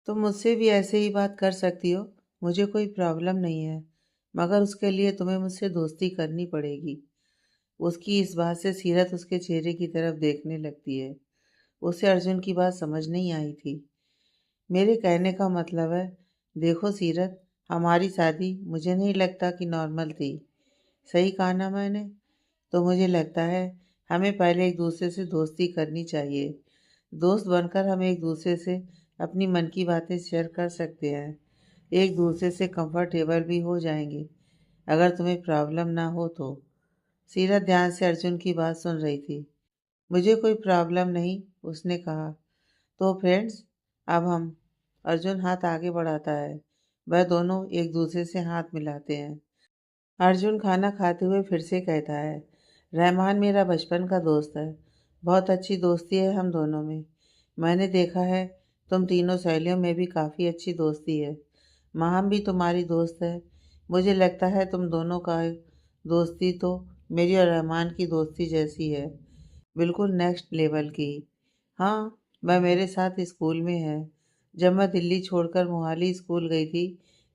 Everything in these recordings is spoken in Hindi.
तुम मुझसे भी ऐसे ही बात कर सकती हो, मुझे कोई प्रॉब्लम नहीं है, मगर उसके लिए तुम्हें मुझसे दोस्ती करनी पड़ेगी। उसकी इस बात से सीरत उसके चेहरे की तरफ देखने लगती है। उसे अर्जुन की बात समझ नहीं आई थी। मेरे कहने का मतलब है, देखो सीरत, हमारी शादी मुझे नहीं लगता कि नॉर्मल थी। सही कहा ना मैंने? तो मुझे लगता है हमें पहले एक दूसरे से दोस्ती करनी चाहिए। दोस्त बनकर हम एक दूसरे से अपनी मन की बातें शेयर कर सकते हैं, एक दूसरे से कंफर्टेबल भी हो जाएंगे, अगर तुम्हें प्रॉब्लम ना हो तो। सीरत ध्यान से अर्जुन की बात सुन रही थी। मुझे कोई प्रॉब्लम नहीं, उसने कहा। तो फ्रेंड्स, अब हम। अर्जुन हाथ आगे बढ़ाता है। वह दोनों एक दूसरे से हाथ मिलाते हैं। अर्जुन खाना खाते हुए फिर से कहता है, रहमान मेरा बचपन का दोस्त है। बहुत अच्छी दोस्ती है हम दोनों में। मैंने देखा है तुम तीनों सहेलियों में भी काफ़ी अच्छी दोस्ती है। माहम भी तुम्हारी दोस्त है। मुझे लगता है तुम दोनों का दोस्ती तो मेरी और रहमान की दोस्ती जैसी है, बिल्कुल नेक्स्ट लेवल की। हाँ, वह मेरे साथ स्कूल में है। जब मैं दिल्ली छोड़कर मोहाली स्कूल गई थी,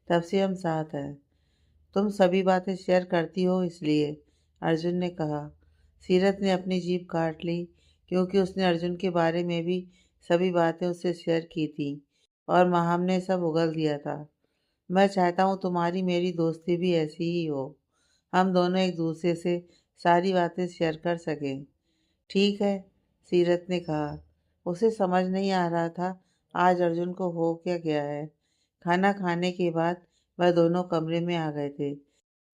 तब से हम साथ हैं। तुम सभी बातें शेयर करती हो इसलिए, अर्जुन ने कहा। सीरत ने अपनी जीभ काट ली, क्योंकि उसने अर्जुन के बारे में भी सभी बातें उससे शेयर की थी और माहम ने सब उगल दिया था। मैं चाहता हूँ तुम्हारी मेरी दोस्ती भी ऐसी ही हो, हम दोनों एक दूसरे से सारी बातें शेयर कर सकें। ठीक है, सीरत ने कहा। उसे समझ नहीं आ रहा था आज अर्जुन को हो क्या गया है। खाना खाने के बाद वह दोनों कमरे में आ गए थे।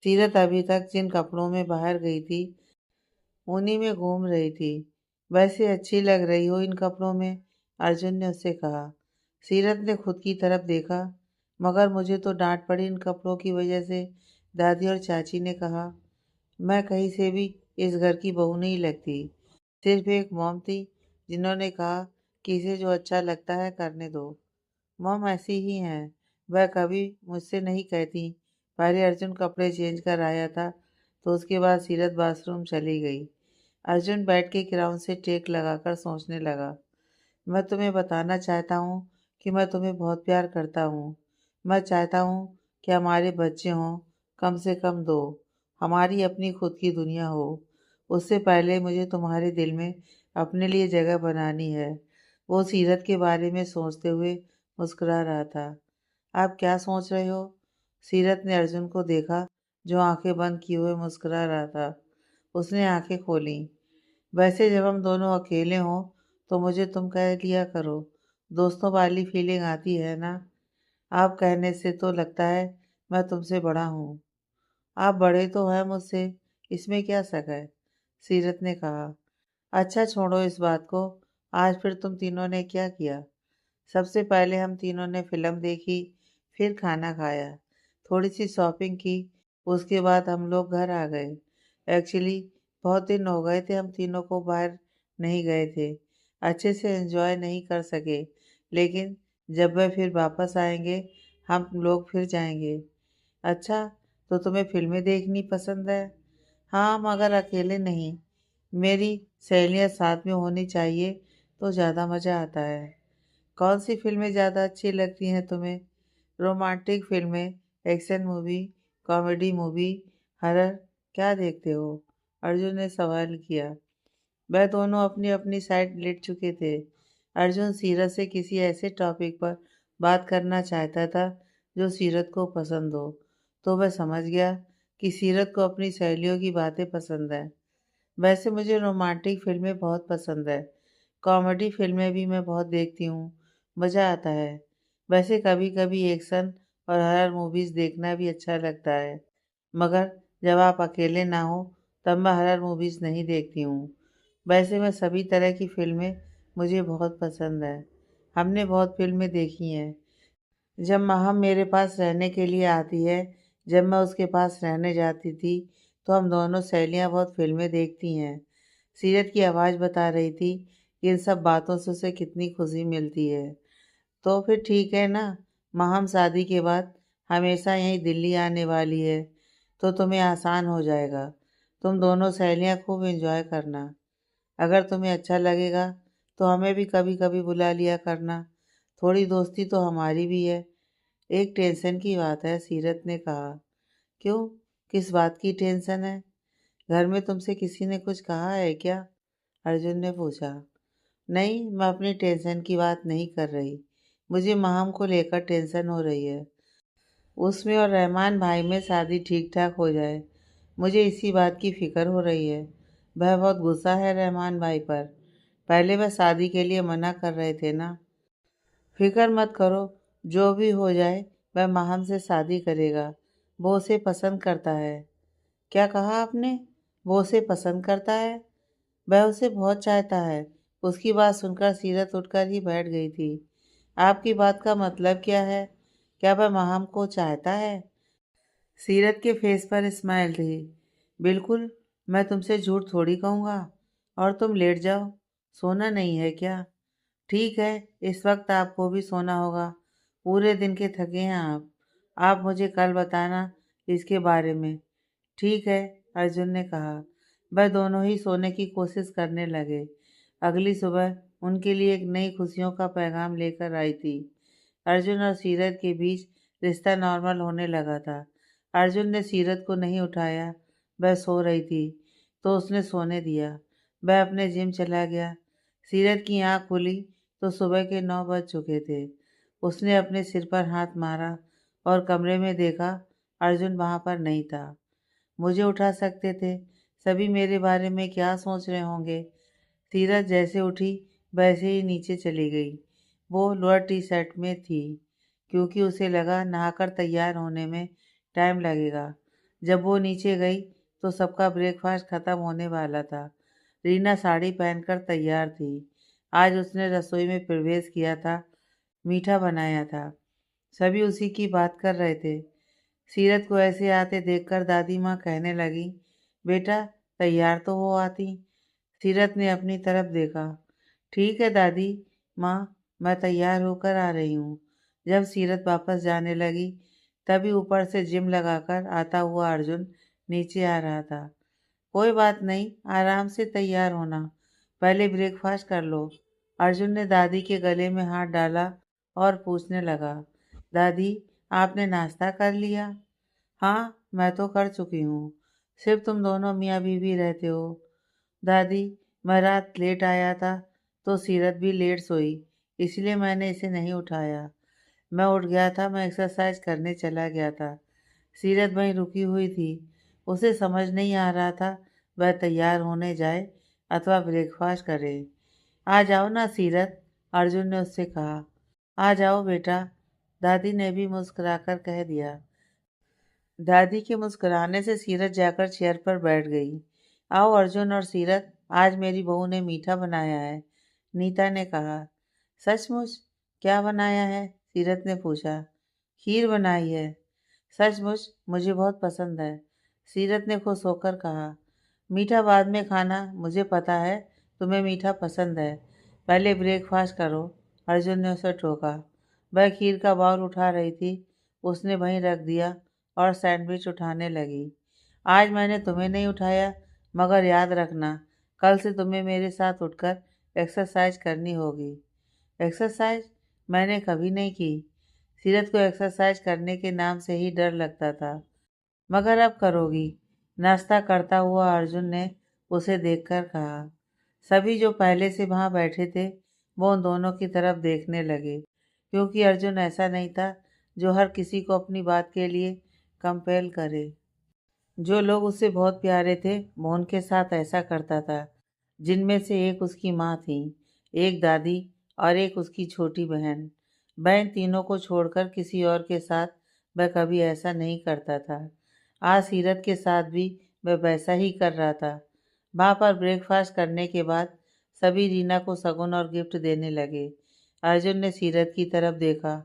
सीरत अभी तक जिन कपड़ों में बाहर गई थी, उन्हीं में घूम रही थी। वैसे अच्छी लग रही हो इन कपड़ों में, अर्जुन ने उससे कहा। सीरत ने खुद की तरफ देखा। मगर मुझे तो डांट पड़ी इन कपड़ों की वजह से, दादी और चाची ने कहा। मैं कहीं से भी इस घर की बहू नहीं लगती। सिर्फ एक मॉम थी जिन्होंने कहा कि इसे जो अच्छा लगता है करने दो। मॉम ऐसी ही हैं, वह कभी मुझसे नहीं कहती। पहले अर्जुन कपड़े चेंज कर आया था, तो उसके बाद सीरत बाथरूम चली गई। अर्जुन बैठ के ग्राउंड से टेक लगाकर सोचने लगा। मैं तुम्हें बताना चाहता हूँ कि मैं तुम्हें बहुत प्यार करता हूँ। मैं चाहता हूँ कि हमारे बच्चे हों, कम से कम दो, हमारी अपनी खुद की दुनिया हो। उससे पहले मुझे तुम्हारे दिल में अपने लिए जगह बनानी है। वो सीरत के बारे में सोचते हुए मुस्कुरा रहा था। आप क्या सोच रहे हो? सीरत ने अर्जुन को देखा, जो आंखें बंद किए हुए मुस्कुरा रहा था। उसने आंखें खोली। वैसे जब हम दोनों अकेले हों तो मुझे तुम कह लिया करो, दोस्तों वाली फीलिंग आती है ना? आप कहने से तो लगता है मैं तुमसे बड़ा हूँ। आप बड़े तो हैं मुझसे, इसमें क्या शक है? सीरत ने कहा। अच्छा छोड़ो इस बात को। आज फिर तुम तीनों ने क्या किया? सबसे पहले हम तीनों ने फिल्म देखी, फिर खाना खाया, थोड़ी सी शॉपिंग की, उसके बाद हम लोग घर आ गए। एक्चुअली बहुत दिन हो गए थे हम तीनों को बाहर नहीं गए थे, अच्छे से एंजॉय नहीं कर सके। लेकिन जब वह फिर वापस आएंगे, हम लोग फिर जाएंगे। अच्छा, तो तुम्हें फिल्में देखनी पसंद है? हाँ, मगर अकेले नहीं, मेरी सहेलियाँ साथ में होनी चाहिए तो ज़्यादा मज़ा आता है। कौन सी फिल्में ज़्यादा अच्छी लगती हैं तुम्हें? रोमांटिक फिल्में, action movie, comedy movie, horror, क्या देखते हो? अर्जुन ने सवाल किया। वह दोनों अपनी अपनी साइड लेट चुके थे। अर्जुन सीरत से किसी ऐसे टॉपिक पर बात करना चाहता था जो सीरत को पसंद हो, तो वह समझ गया कि सीरत को अपनी सहेलियों की बातें पसंद है। वैसे मुझे रोमांटिक फिल्में बहुत पसंद है। कॉमेडी फिल्में भी मैं बहुत देखती हूँ, मज़ा आता है। वैसे कभी कभी एक्शन और हॉरर मूवीज़ देखना भी अच्छा लगता है, मगर जब आप अकेले ना हो तब मैं हॉरर मूवीज़ नहीं देखती हूँ। वैसे मैं सभी तरह की फिल्में मुझे बहुत पसंद है। हमने बहुत फिल्में देखी हैं। जब माहम मेरे पास रहने के लिए आती है, जब मैं उसके पास रहने जाती थी, तो हम दोनों सहेलियां बहुत फिल्में देखती हैं। सीरत की आवाज़ बता रही थी कि इन सब बातों से उसे कितनी खुशी मिलती है। तो फिर ठीक है ना, माहम शादी के बाद हमेशा यहीं दिल्ली आने वाली है, तो तुम्हें आसान हो जाएगा। तुम दोनों सहेलियां खूब एंजॉय करना। अगर तुम्हें अच्छा लगेगा तो हमें भी कभी कभी बुला लिया करना। थोड़ी दोस्ती तो हमारी भी है। एक टेंशन की बात है, सीरत ने कहा। क्यों? किस बात की टेंशन है? घर में तुमसे किसी ने कुछ कहा है क्या? अर्जुन ने पूछा। नहीं, मैं अपनी टेंशन की बात नहीं कर रही। मुझे महम को लेकर टेंशन हो रही है। उसमें और रहमान भाई में शादी ठीक ठाक हो जाए, मुझे इसी बात की फिक्र हो रही है। वह बहुत गुस्सा है रहमान भाई पर। पहले वह शादी के लिए मना कर रहे थे ना। फिक्र मत करो, जो भी हो जाए वह महम से शादी करेगा। वो उसे पसंद करता है। क्या कहा आपने? वो उसे पसंद करता है? वह उसे बहुत चाहता है। उसकी बात सुनकर सीरत उठकर ही बैठ गई थी। आपकी बात का मतलब क्या है? क्या वह महम को चाहता है? सीरत के फेस पर स्माइल थी। बिल्कुल, मैं तुमसे झूठ थोड़ी कहूँगा। और तुम लेट जाओ, सोना नहीं है क्या? ठीक है, इस वक्त आपको भी सोना होगा। पूरे दिन के थके हैं आप। आप मुझे कल बताना इसके बारे में। ठीक है, अर्जुन ने कहा। वह दोनों ही सोने की कोशिश करने लगे। अगली सुबह उनके लिए एक नई खुशियों का पैगाम लेकर आई थी। अर्जुन और सीरत के बीच रिश्ता नॉर्मल होने लगा था। अर्जुन ने सीरत को नहीं उठाया। वह सो रही थी तो उसने सोने दिया। वह अपने जिम चला गया। सीरत की आंख खुली तो सुबह के 9 बज चुके थे। उसने अपने सिर पर हाथ मारा और कमरे में देखा। अर्जुन वहां पर नहीं था। मुझे उठा सकते थे। सभी मेरे बारे में क्या सोच रहे होंगे। सीरत जैसे उठी वैसे ही नीचे चली गई। वो लोअर टी शर्ट में थी क्योंकि उसे लगा नहाकर तैयार होने में टाइम लगेगा। जब वो नीचे गई तो सबका ब्रेकफास्ट खत्म होने वाला था। रीना साड़ी पहनकर तैयार थी। आज उसने रसोई में प्रवेश किया था, मीठा बनाया था। सभी उसी की बात कर रहे थे। सीरत को ऐसे आते देखकर दादी माँ कहने लगी, बेटा तैयार तो हो आती। सीरत ने अपनी तरफ देखा। ठीक है दादी माँ, मैं तैयार होकर आ रही हूँ। जब सीरत वापस जाने लगी तभी ऊपर से जिम लगाकर आता हुआ अर्जुन नीचे आ रहा था। कोई बात नहीं, आराम से तैयार होना। पहले ब्रेकफास्ट कर लो। अर्जुन ने दादी के गले में हाथ डाला और पूछने लगा, दादी आपने नाश्ता कर लिया? हाँ, मैं तो कर चुकी हूँ। सिर्फ तुम दोनों मियाँ बीवी रहते हो। दादी, मैं रात लेट आया था तो सीरत भी लेट सोई, इसलिए मैंने इसे नहीं उठाया। मैं उठ गया था, मैं एक्सरसाइज करने चला गया था। सीरत वहीं रुकी हुई थी। उसे समझ नहीं आ रहा था वह तैयार होने जाए अथवा ब्रेकफास्ट करे। आ जाओ ना सीरत, अर्जुन ने उससे कहा। आ जाओ बेटा, दादी ने भी मुस्कुराकर कह दिया। दादी के मुस्कुराने से सीरत जाकर चेयर पर बैठ गई। आओ अर्जुन और सीरत, आज मेरी बहू ने मीठा बनाया है, नीता ने कहा। सचमुच? क्या बनाया है? सीरत ने पूछा। खीर बनाई है। सचमुच? मुझे बहुत पसंद है, सीरत ने खुश होकर कहा। मीठा बाद में खाना, मुझे पता है तुम्हें मीठा पसंद है। पहले ब्रेकफास्ट करो, अर्जुन ने उसे टोका। वह खीर का बाउल उठा रही थी, उसने वहीं रख दिया और सैंडविच उठाने लगी। आज मैंने तुम्हें नहीं उठाया, मगर याद रखना कल से तुम्हें मेरे साथ उठकर एक्सरसाइज करनी होगी। एक्सरसाइज? मैंने कभी नहीं की। सीरत को एक्सरसाइज करने के नाम से ही डर लगता था। मगर अब करोगी, नाश्ता करता हुआ अर्जुन ने उसे देखकर कहा। सभी जो पहले से वहां बैठे थे वो उन दोनों की तरफ देखने लगे, क्योंकि अर्जुन ऐसा नहीं था जो हर किसी को अपनी बात के लिए कंपेल करे। जो लोग उससे बहुत प्यारे थे वो उनके साथ ऐसा करता था। जिनमें से एक उसकी माँ थी, एक दादी और एक उसकी छोटी बहन। बहन तीनों को छोड़कर किसी और के साथ वह कभी ऐसा नहीं करता था। आज सीरत के साथ भी वह वैसा ही कर रहा था। वहाँ पर ब्रेकफास्ट करने के बाद सभी रीना को शगुन और गिफ्ट देने लगे। अर्जुन ने सीरत की तरफ देखा।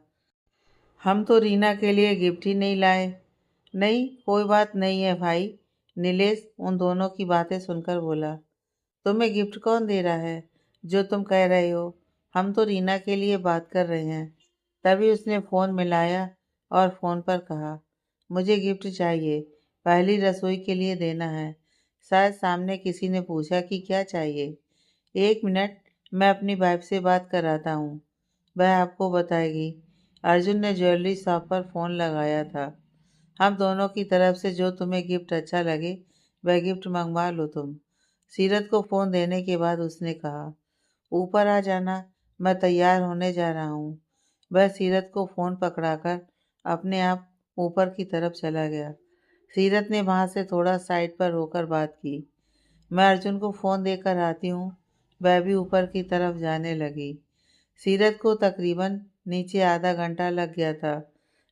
हम तो रीना के लिए गिफ्ट ही नहीं लाए। नहीं, कोई बात नहीं है भाई, नीलेश उन दोनों की बातें सुनकर बोला। तुम्हें गिफ्ट कौन दे रहा है जो तुम कह रहे हो? हम तो रीना के लिए बात कर रहे हैं। तभी उसने फ़ोन मिलाया और फ़ोन पर कहा, मुझे गिफ्ट चाहिए, पहली रसोई के लिए देना है। शायद सामने किसी ने पूछा कि क्या चाहिए। एक मिनट, मैं अपनी वाइफ से बात कराता हूँ। वह आपको बताएगी। अर्जुन ने ज्वेलरी शॉप पर फ़ोन लगाया था। हम दोनों की तरफ से जो तुम्हें गिफ्ट अच्छा लगे वह गिफ्ट मंगवा लो तुम। सीरत को फ़ोन देने के बाद उसने कहा, ऊपर आ जाना, मैं तैयार होने जा रहा हूँ। वह सीरत को फ़ोन पकड़ाकर अपने आप ऊपर की तरफ चला गया। सीरत ने वहाँ से थोड़ा साइड पर होकर बात की। मैं अर्जुन को फ़ोन देकर आती हूँ। वह भी ऊपर की तरफ जाने लगी। सीरत को तकरीबन नीचे आधा घंटा लग गया था।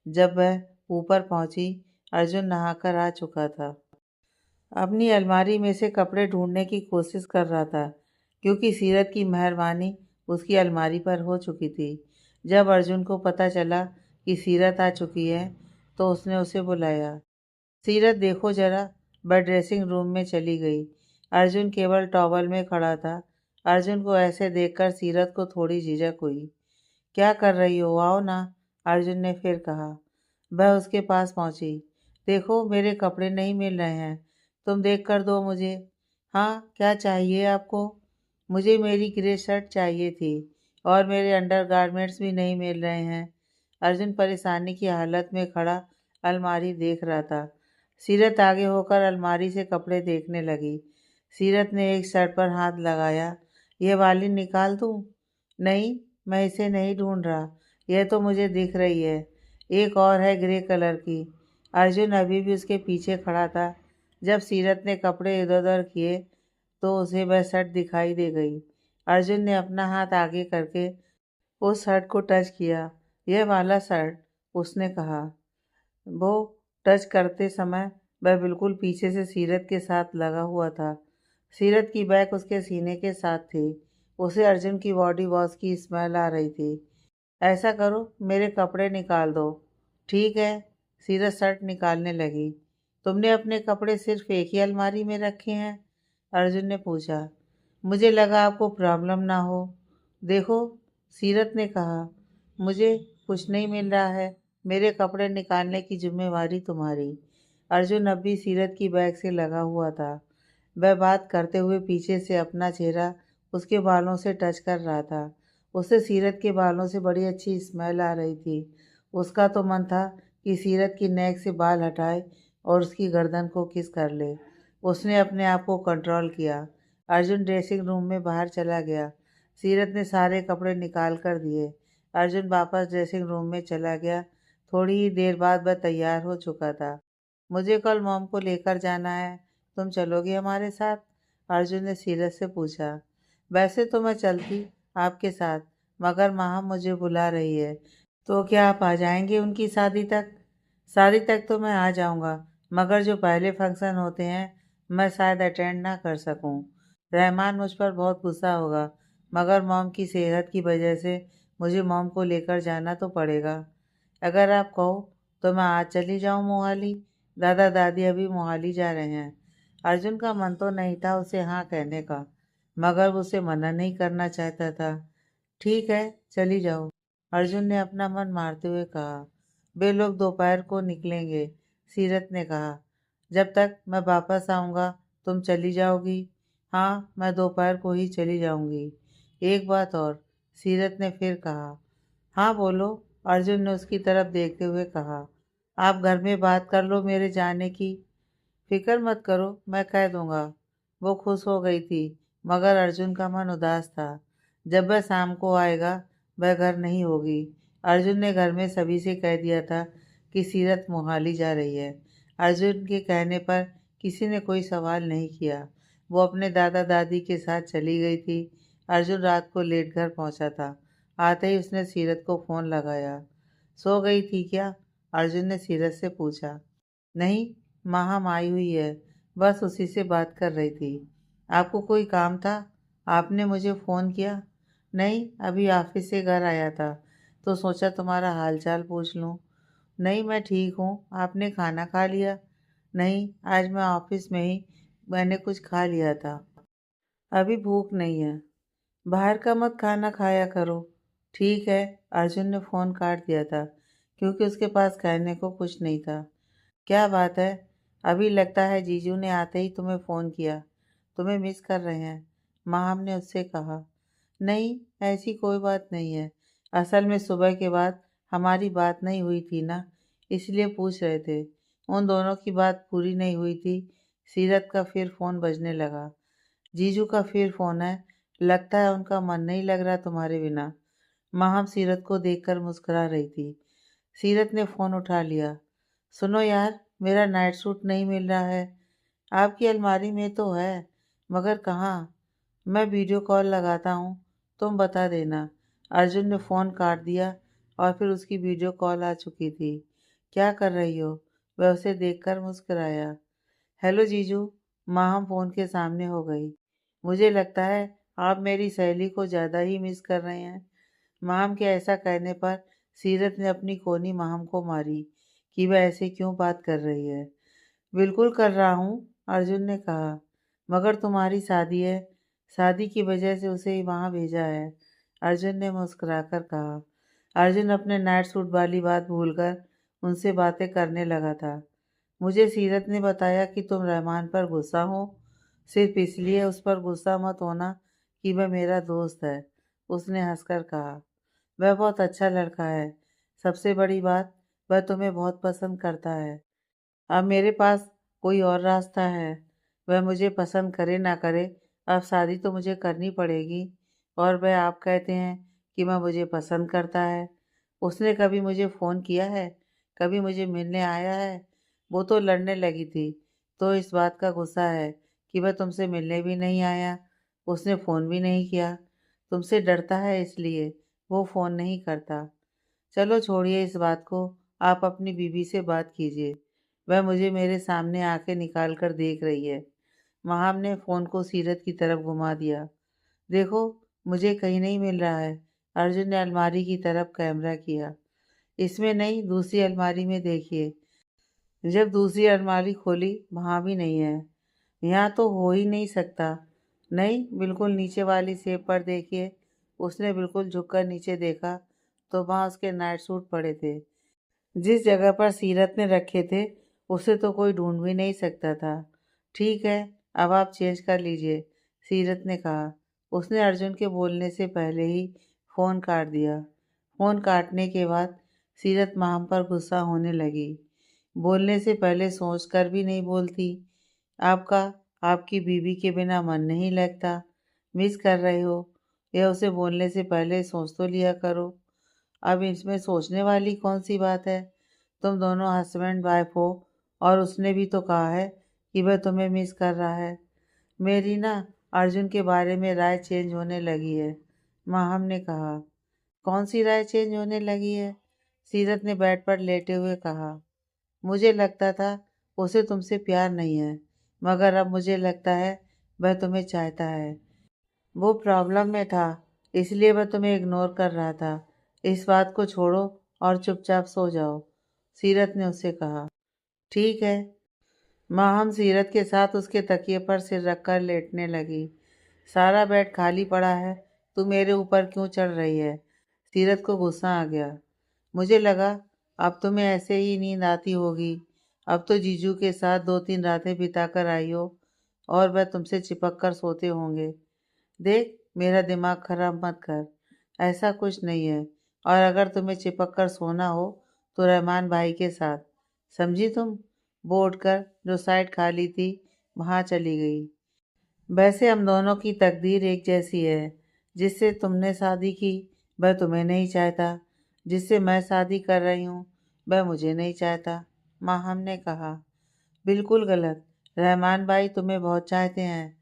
जब वह ऊपर पहुंची, अर्जुन नहाकर आ चुका था। अपनी अलमारी में से कपड़े ढूंढने की कोशिश कर रहा था, क्योंकि सीरत की मेहरबानी उसकी अलमारी पर हो चुकी थी। जब अर्जुन को पता चला कि सीरत आ चुकी है, तो उसने उसे बुलाया। सीरत, देखो जरा। वह ड्रेसिंग रूम में चली गई। अर्जुन केवल टॉवल में खड़ा था। अर्जुन को ऐसे देखकर सीरत को थोड़ी झिझक हुई। क्या कर रही हो, आओ ना, अर्जुन ने फिर कहा। वह उसके पास पहुंची। देखो, मेरे कपड़े नहीं मिल रहे हैं, तुम देख कर दो मुझे। हाँ, क्या चाहिए आपको? मुझे मेरी ग्रे शर्ट चाहिए थी, और मेरे अंडरगारमेंट्स भी नहीं मिल रहे हैं। अर्जुन परेशानी की हालत में खड़ा अलमारी देख रहा था। सीरत आगे होकर अलमारी से कपड़े देखने लगी। सीरत ने एक शर्ट पर हाथ लगाया। यह वाली निकाल दूं? नहीं, मैं इसे नहीं ढूंढ रहा, यह तो मुझे दिख रही है। एक और है ग्रे कलर की। अर्जुन अभी भी उसके पीछे खड़ा था। जब सीरत ने कपड़े इधर उधर किए, तो उसे वह शर्ट दिखाई दे गई। अर्जुन ने अपना हाथ आगे करके उस शर्ट को टच किया। यह वाला शर्ट, उसने कहा। वो टच करते समय वह बिल्कुल पीछे से सीरत के साथ लगा हुआ था। सीरत की बैक उसके सीने के साथ थी। उसे अर्जुन की बॉडी वॉश की स्मेल आ रही थी। ऐसा करो, मेरे कपड़े निकाल दो। ठीक है। सीरत शर्ट निकालने लगी। तुमने अपने कपड़े सिर्फ एक ही अलमारी में रखे हैं? अर्जुन ने पूछा। मुझे लगा आपको प्रॉब्लम ना हो। देखो, सीरत ने कहा, मुझे कुछ नहीं मिल रहा है। मेरे कपड़े निकालने की जिम्मेवारी तुम्हारी। अर्जुन अब भी सीरत की बैग से लगा हुआ था। वह बात करते हुए पीछे से अपना चेहरा उसके बालों से टच कर रहा था। उसे सीरत के बालों से बड़ी अच्छी स्मेल आ रही थी। उसका तो मन था कि सीरत की नेक से बाल हटाए और उसकी गर्दन को किस कर ले। उसने अपने आप को कंट्रोल किया। अर्जुन ड्रेसिंग रूम में बाहर चला गया। सीरत ने सारे कपड़े निकाल कर दिए। अर्जुन वापस ड्रेसिंग रूम में चला गया। थोड़ी ही देर बाद वह तैयार हो चुका था। मुझे कल मॉम को लेकर जाना है, तुम चलोगे हमारे साथ? अर्जुन ने सीरत से पूछा। वैसे तो मैं चलती आपके साथ, मगर माँ मुझे बुला रही है। तो क्या आप आ जाएंगे उनकी शादी तक? शादी तक तो मैं आ जाऊंगा, मगर जो पहले फंक्शन होते हैं मैं शायद अटेंड ना कर सकूं। रहमान मुझ पर बहुत गुस्सा होगा, मगर मॉम की सेहत की वजह से मुझे मॉम को लेकर जाना तो पड़ेगा। अगर आप कहो तो मैं आज चली जाऊं मोहाली। दादा दादी अभी मोहाली जा रहे हैं। अर्जुन का मन तो नहीं था उसे हाँ कहने का, मगर वो उसे मना नहीं करना चाहता था। ठीक है, चली जाओ, अर्जुन ने अपना मन मारते हुए कहा। वे लोग दोपहर को निकलेंगे, सीरत ने कहा। जब तक मैं वापस आऊँगा तुम चली जाओगी? हाँ, मैं दोपहर को ही चली जाऊँगी। एक बात और, सीरत ने फिर कहा। हाँ बोलो, अर्जुन ने उसकी तरफ देखते हुए कहा। आप घर में बात कर लो मेरे जाने की। फिक्र मत करो, मैं कह दूंगा। वो खुश हो गई थी, मगर अर्जुन का मन उदास था। जब वह शाम को आएगा, वह घर नहीं होगी। अर्जुन ने घर में सभी से कह दिया था कि सीरत मोहाली जा रही है। अर्जुन के कहने पर किसी ने कोई सवाल नहीं किया। वो अपने दादा दादी के साथ चली गई थी। अर्जुन रात को लेट घर पहुंचा था। आते ही उसने सीरत को फ़ोन लगाया। सो गई थी क्या? अर्जुन ने सीरत से पूछा। नहीं, माहम आई हुई है, बस उसी से बात कर रही थी। आपको कोई काम था? आपने मुझे फ़ोन किया? नहीं, अभी ऑफिस से घर आया था, तो सोचा तुम्हारा हालचाल पूछ लूँ। नहीं, मैं ठीक हूँ। आपने खाना खा लिया? नहीं, आज मैं ऑफिस में ही मैंने कुछ खा लिया था। अभी भूख नहीं है। बाहर का मत खाना खाया करो। ठीक है। अर्जुन ने फ़ोन काट दिया था, क्योंकि उसके पास कहने को कुछ नहीं था। क्या बात है? अभी लगता है जीजू ने आते ही तुम्हें फ़ोन किया। तुम्हें मिस कर रहे हैं, माहम ने उससे कहा। नहीं, ऐसी कोई बात नहीं है। असल में सुबह के बाद हमारी बात नहीं हुई थी ना, इसलिए पूछ रहे थे। उन दोनों की बात पूरी नहीं हुई थी, सीरत का फिर फ़ोन बजने लगा। जीजू का फिर फ़ोन है, लगता है उनका मन नहीं लग रहा तुम्हारे बिना। माहम सीरत को देखकर मुस्कुरा रही थी। सीरत ने फ़ोन उठा लिया। सुनो यार, मेरा नाइट सूट नहीं मिल रहा है। आपकी अलमारी में तो है, मगर कहाँ? मैं वीडियो कॉल लगाता हूँ, तुम बता देना। अर्जुन ने फ़ोन काट दिया और फिर उसकी वीडियो कॉल आ चुकी थी। क्या कर रही हो? वह उसे देखकर मुस्कुराया। हेलो जीजू। माँ फ़ोन के सामने हो गई। मुझे लगता है आप मेरी सहेली को ज़्यादा ही मिस कर रहे हैं। माहम के ऐसा कहने पर सीरत ने अपनी कोनी माहम को मारी कि वह ऐसे क्यों बात कर रही है। बिल्कुल कर रहा हूँ, अर्जुन ने कहा। मगर तुम्हारी शादी है, शादी की वजह से उसे वहाँ भेजा है, अर्जुन ने मुस्कुराकर कहा। अर्जुन अपने नाइट सूट वाली बात भूलकर उनसे बातें करने लगा था। मुझे सीरत ने बताया कि तुम रहमान पर गुस्सा हो, सिर्फ इसलिए उस पर गुस्सा मत होना कि वह मेरा दोस्त है, उसने हंसकर कहा। वह बहुत अच्छा लड़का है, सबसे बड़ी बात वह तुम्हें बहुत पसंद करता है। अब मेरे पास कोई और रास्ता है, वह मुझे पसंद करे ना करे, अब शादी तो मुझे करनी पड़ेगी। और वह आप कहते हैं कि वह मुझे पसंद करता है। उसने कभी मुझे फ़ोन किया है, कभी मुझे मिलने आया है? वो तो लड़ने लगी थी, तो इस बात का गुस्सा है कि वह तुमसे मिलने भी नहीं आया, उसने फ़ोन भी नहीं किया। तुमसे डरता है इसलिए वो फ़ोन नहीं करता। चलो छोड़िए इस बात को, आप अपनी बीवी से बात कीजिए। वह मुझे मेरे सामने आके निकाल कर देख रही है। महाम ने फ़ोन को सीरत की तरफ घुमा दिया। देखो, मुझे कहीं नहीं मिल रहा है। अर्जुन ने अलमारी की तरफ कैमरा किया। इसमें नहीं, दूसरी अलमारी में देखिए। जब दूसरी अलमारी खोली, वहाँ भी नहीं है। यहाँ तो हो ही नहीं सकता। नहीं, बिल्कुल नीचे वाली सेब पर देखिए। उसने बिल्कुल झुककर नीचे देखा तो वहाँ उसके नाइट सूट पड़े थे। जिस जगह पर सीरत ने रखे थे, उसे तो कोई ढूंढ भी नहीं सकता था। ठीक है, अब आप चेंज कर लीजिए, सीरत ने कहा। उसने अर्जुन के बोलने से पहले ही फ़ोन काट दिया। फ़ोन काटने के बाद सीरत माम पर गुस्सा होने लगी। बोलने से पहले सोच कर भी नहीं बोलती। आपका आपकी बीवी के बिना मन नहीं लगता, मिस कर रहे हो, यह उसे बोलने से पहले सोच तो लिया करो। अब इसमें सोचने वाली कौन सी बात है? तुम दोनों हस्बैंड वाइफ हो, और उसने भी तो कहा है कि वह तुम्हें मिस कर रहा है। मेरी ना अर्जुन के बारे में राय चेंज होने लगी है, माहम ने कहा। कौन सी राय चेंज होने लगी है? सीरत ने बेड पर लेटे हुए कहा। मुझे लगता था उसे तुमसे प्यार नहीं है, मगर अब मुझे लगता है वह तुम्हें चाहता है। वो प्रॉब्लम में था, इसलिए वह तुम्हें इग्नोर कर रहा था। इस बात को छोड़ो और चुपचाप सो जाओ, सीरत ने उससे कहा। ठीक है। माहम सीरत के साथ उसके तकिए पर सिर रखकर लेटने लगी। सारा बेड खाली पड़ा है, तू मेरे ऊपर क्यों चढ़ रही है? सीरत को गुस्सा आ गया। मुझे लगा अब तुम्हें ऐसे ही नींद आती होगी। अब तो जीजू के साथ 2-3 रातें बिताकर आई हो और वह तुमसे चिपक कर सोते होंगे। देख, मेरा दिमाग खराब मत कर, ऐसा कुछ नहीं है। और अगर तुम्हें चिपक कर सोना हो तो रहमान भाई के साथ, समझी तुम? वो उठकर जो साइड खाली थी वहाँ चली गई। वैसे हम दोनों की तकदीर एक जैसी है। जिससे तुमने शादी की वह तुम्हें नहीं चाहता, जिससे मैं शादी कर रही हूँ वह मुझे नहीं चाहता, माहम ने कहा। बिल्कुल गलत। रहमान भाई तुम्हें बहुत चाहते हैं,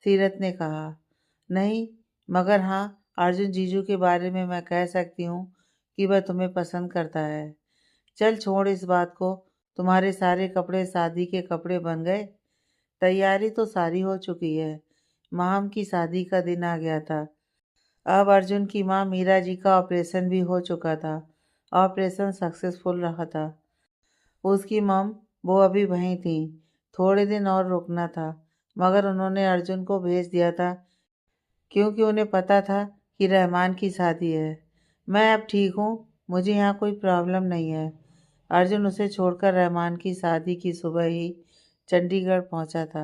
सीरत ने कहा। नहीं, मगर हाँ, अर्जुन जीजू के बारे में मैं कह सकती हूँ कि वह तुम्हें पसंद करता है। चल छोड़ इस बात को। तुम्हारे सारे कपड़े शादी के कपड़े बन गए? तैयारी तो सारी हो चुकी है। माम की शादी का दिन आ गया था। अब अर्जुन की माँ मीरा जी का ऑपरेशन भी हो चुका था। ऑपरेशन सक्सेसफुल रहा था। उसकी मम वो अभी वहीं थी। थोड़े दिन और रुकना था, मगर उन्होंने अर्जुन को भेज दिया था क्योंकि उन्हें पता था कि रहमान की शादी है। मैं अब ठीक हूँ, मुझे यहाँ कोई प्रॉब्लम नहीं है। अर्जुन उसे छोड़कर रहमान की शादी की सुबह ही चंडीगढ़ पहुँचा था।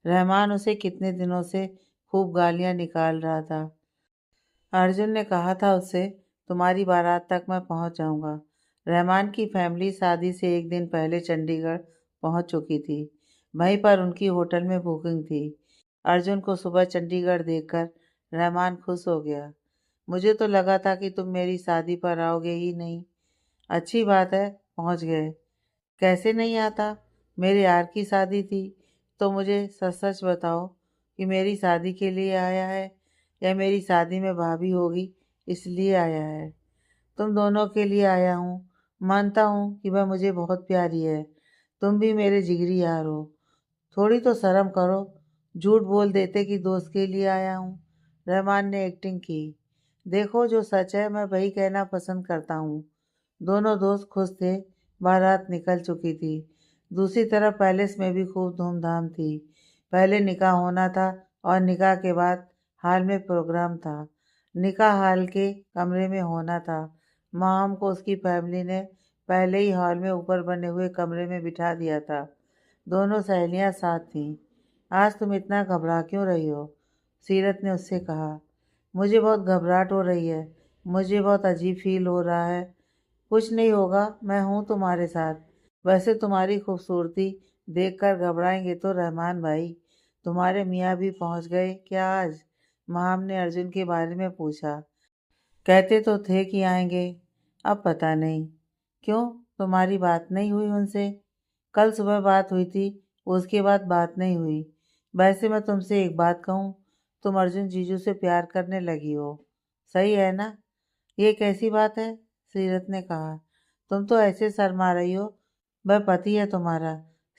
रहमान उसे कितने दिनों से खूब गालियाँ निकाल रहा था। अर्जुन ने कहा था उससे, तुम्हारी बारात तक मैं पहुंच जाऊंगा। रहमान की फैमिली शादी से एक दिन पहले चंडीगढ़ पहुंच चुकी थी। वहीं पर उनकी होटल में बुकिंग थी। अर्जुन को सुबह चंडीगढ़ देखकर रहमान खुश हो गया। मुझे तो लगा था कि तुम मेरी शादी पर आओगे ही नहीं। अच्छी बात है, पहुंच गए। कैसे नहीं आता? मेरे यार की शादी थी। तो मुझे सच सच बताओ कि मेरी शादी के लिए आया है या मेरी शादी में भाभी होगी इसलिए आया है। तुम दोनों के लिए आया हूँ। मानता हूँ कि वह मुझे बहुत प्यारी है। तुम भी मेरे जिगरी यार हो। थोड़ी तो शर्म करो। झूठ बोल देते कि दोस्त के लिए आया हूँ। रहमान ने एक्टिंग की। देखो, जो सच है मैं वही कहना पसंद करता हूँ। दोनों दोस्त खुश थे। बारात निकल चुकी थी। दूसरी तरफ पैलेस में भी खूब धूमधाम थी। पहले निकाह होना था और निकाह के बाद हॉल में प्रोग्राम था। निकाह हॉल के कमरे में होना था। माम को उसकी फैमिली ने पहले ही हॉल में ऊपर बने हुए कमरे में बिठा दिया था। दोनों सहेलियां साथ थीं। आज तुम इतना घबरा क्यों रही हो? सीरत ने उससे कहा। मुझे बहुत घबराहट हो रही है। मुझे बहुत अजीब फील हो रहा है। कुछ नहीं होगा, मैं हूँ तुम्हारे साथ। वैसे तुम्हारी खूबसूरती देखकर घबराएंगे तो रहमान भाई, तुम्हारे मियाँ भी पहुँच गए क्या आज? माम ने अर्जुन के बारे में पूछा। कहते तो थे कि आएंगे। अब पता नहीं। क्यों, तुम्हारी बात नहीं हुई उनसे? कल सुबह बात हुई थी, उसके बाद बात नहीं हुई। वैसे मैं तुमसे एक बात कहूँ, तुम अर्जुन जीजू से प्यार करने लगी हो। सही है ना? ये कैसी बात है? सीरत ने कहा। तुम तो ऐसे शर्मा रही हो। वह पति है तुम्हारा,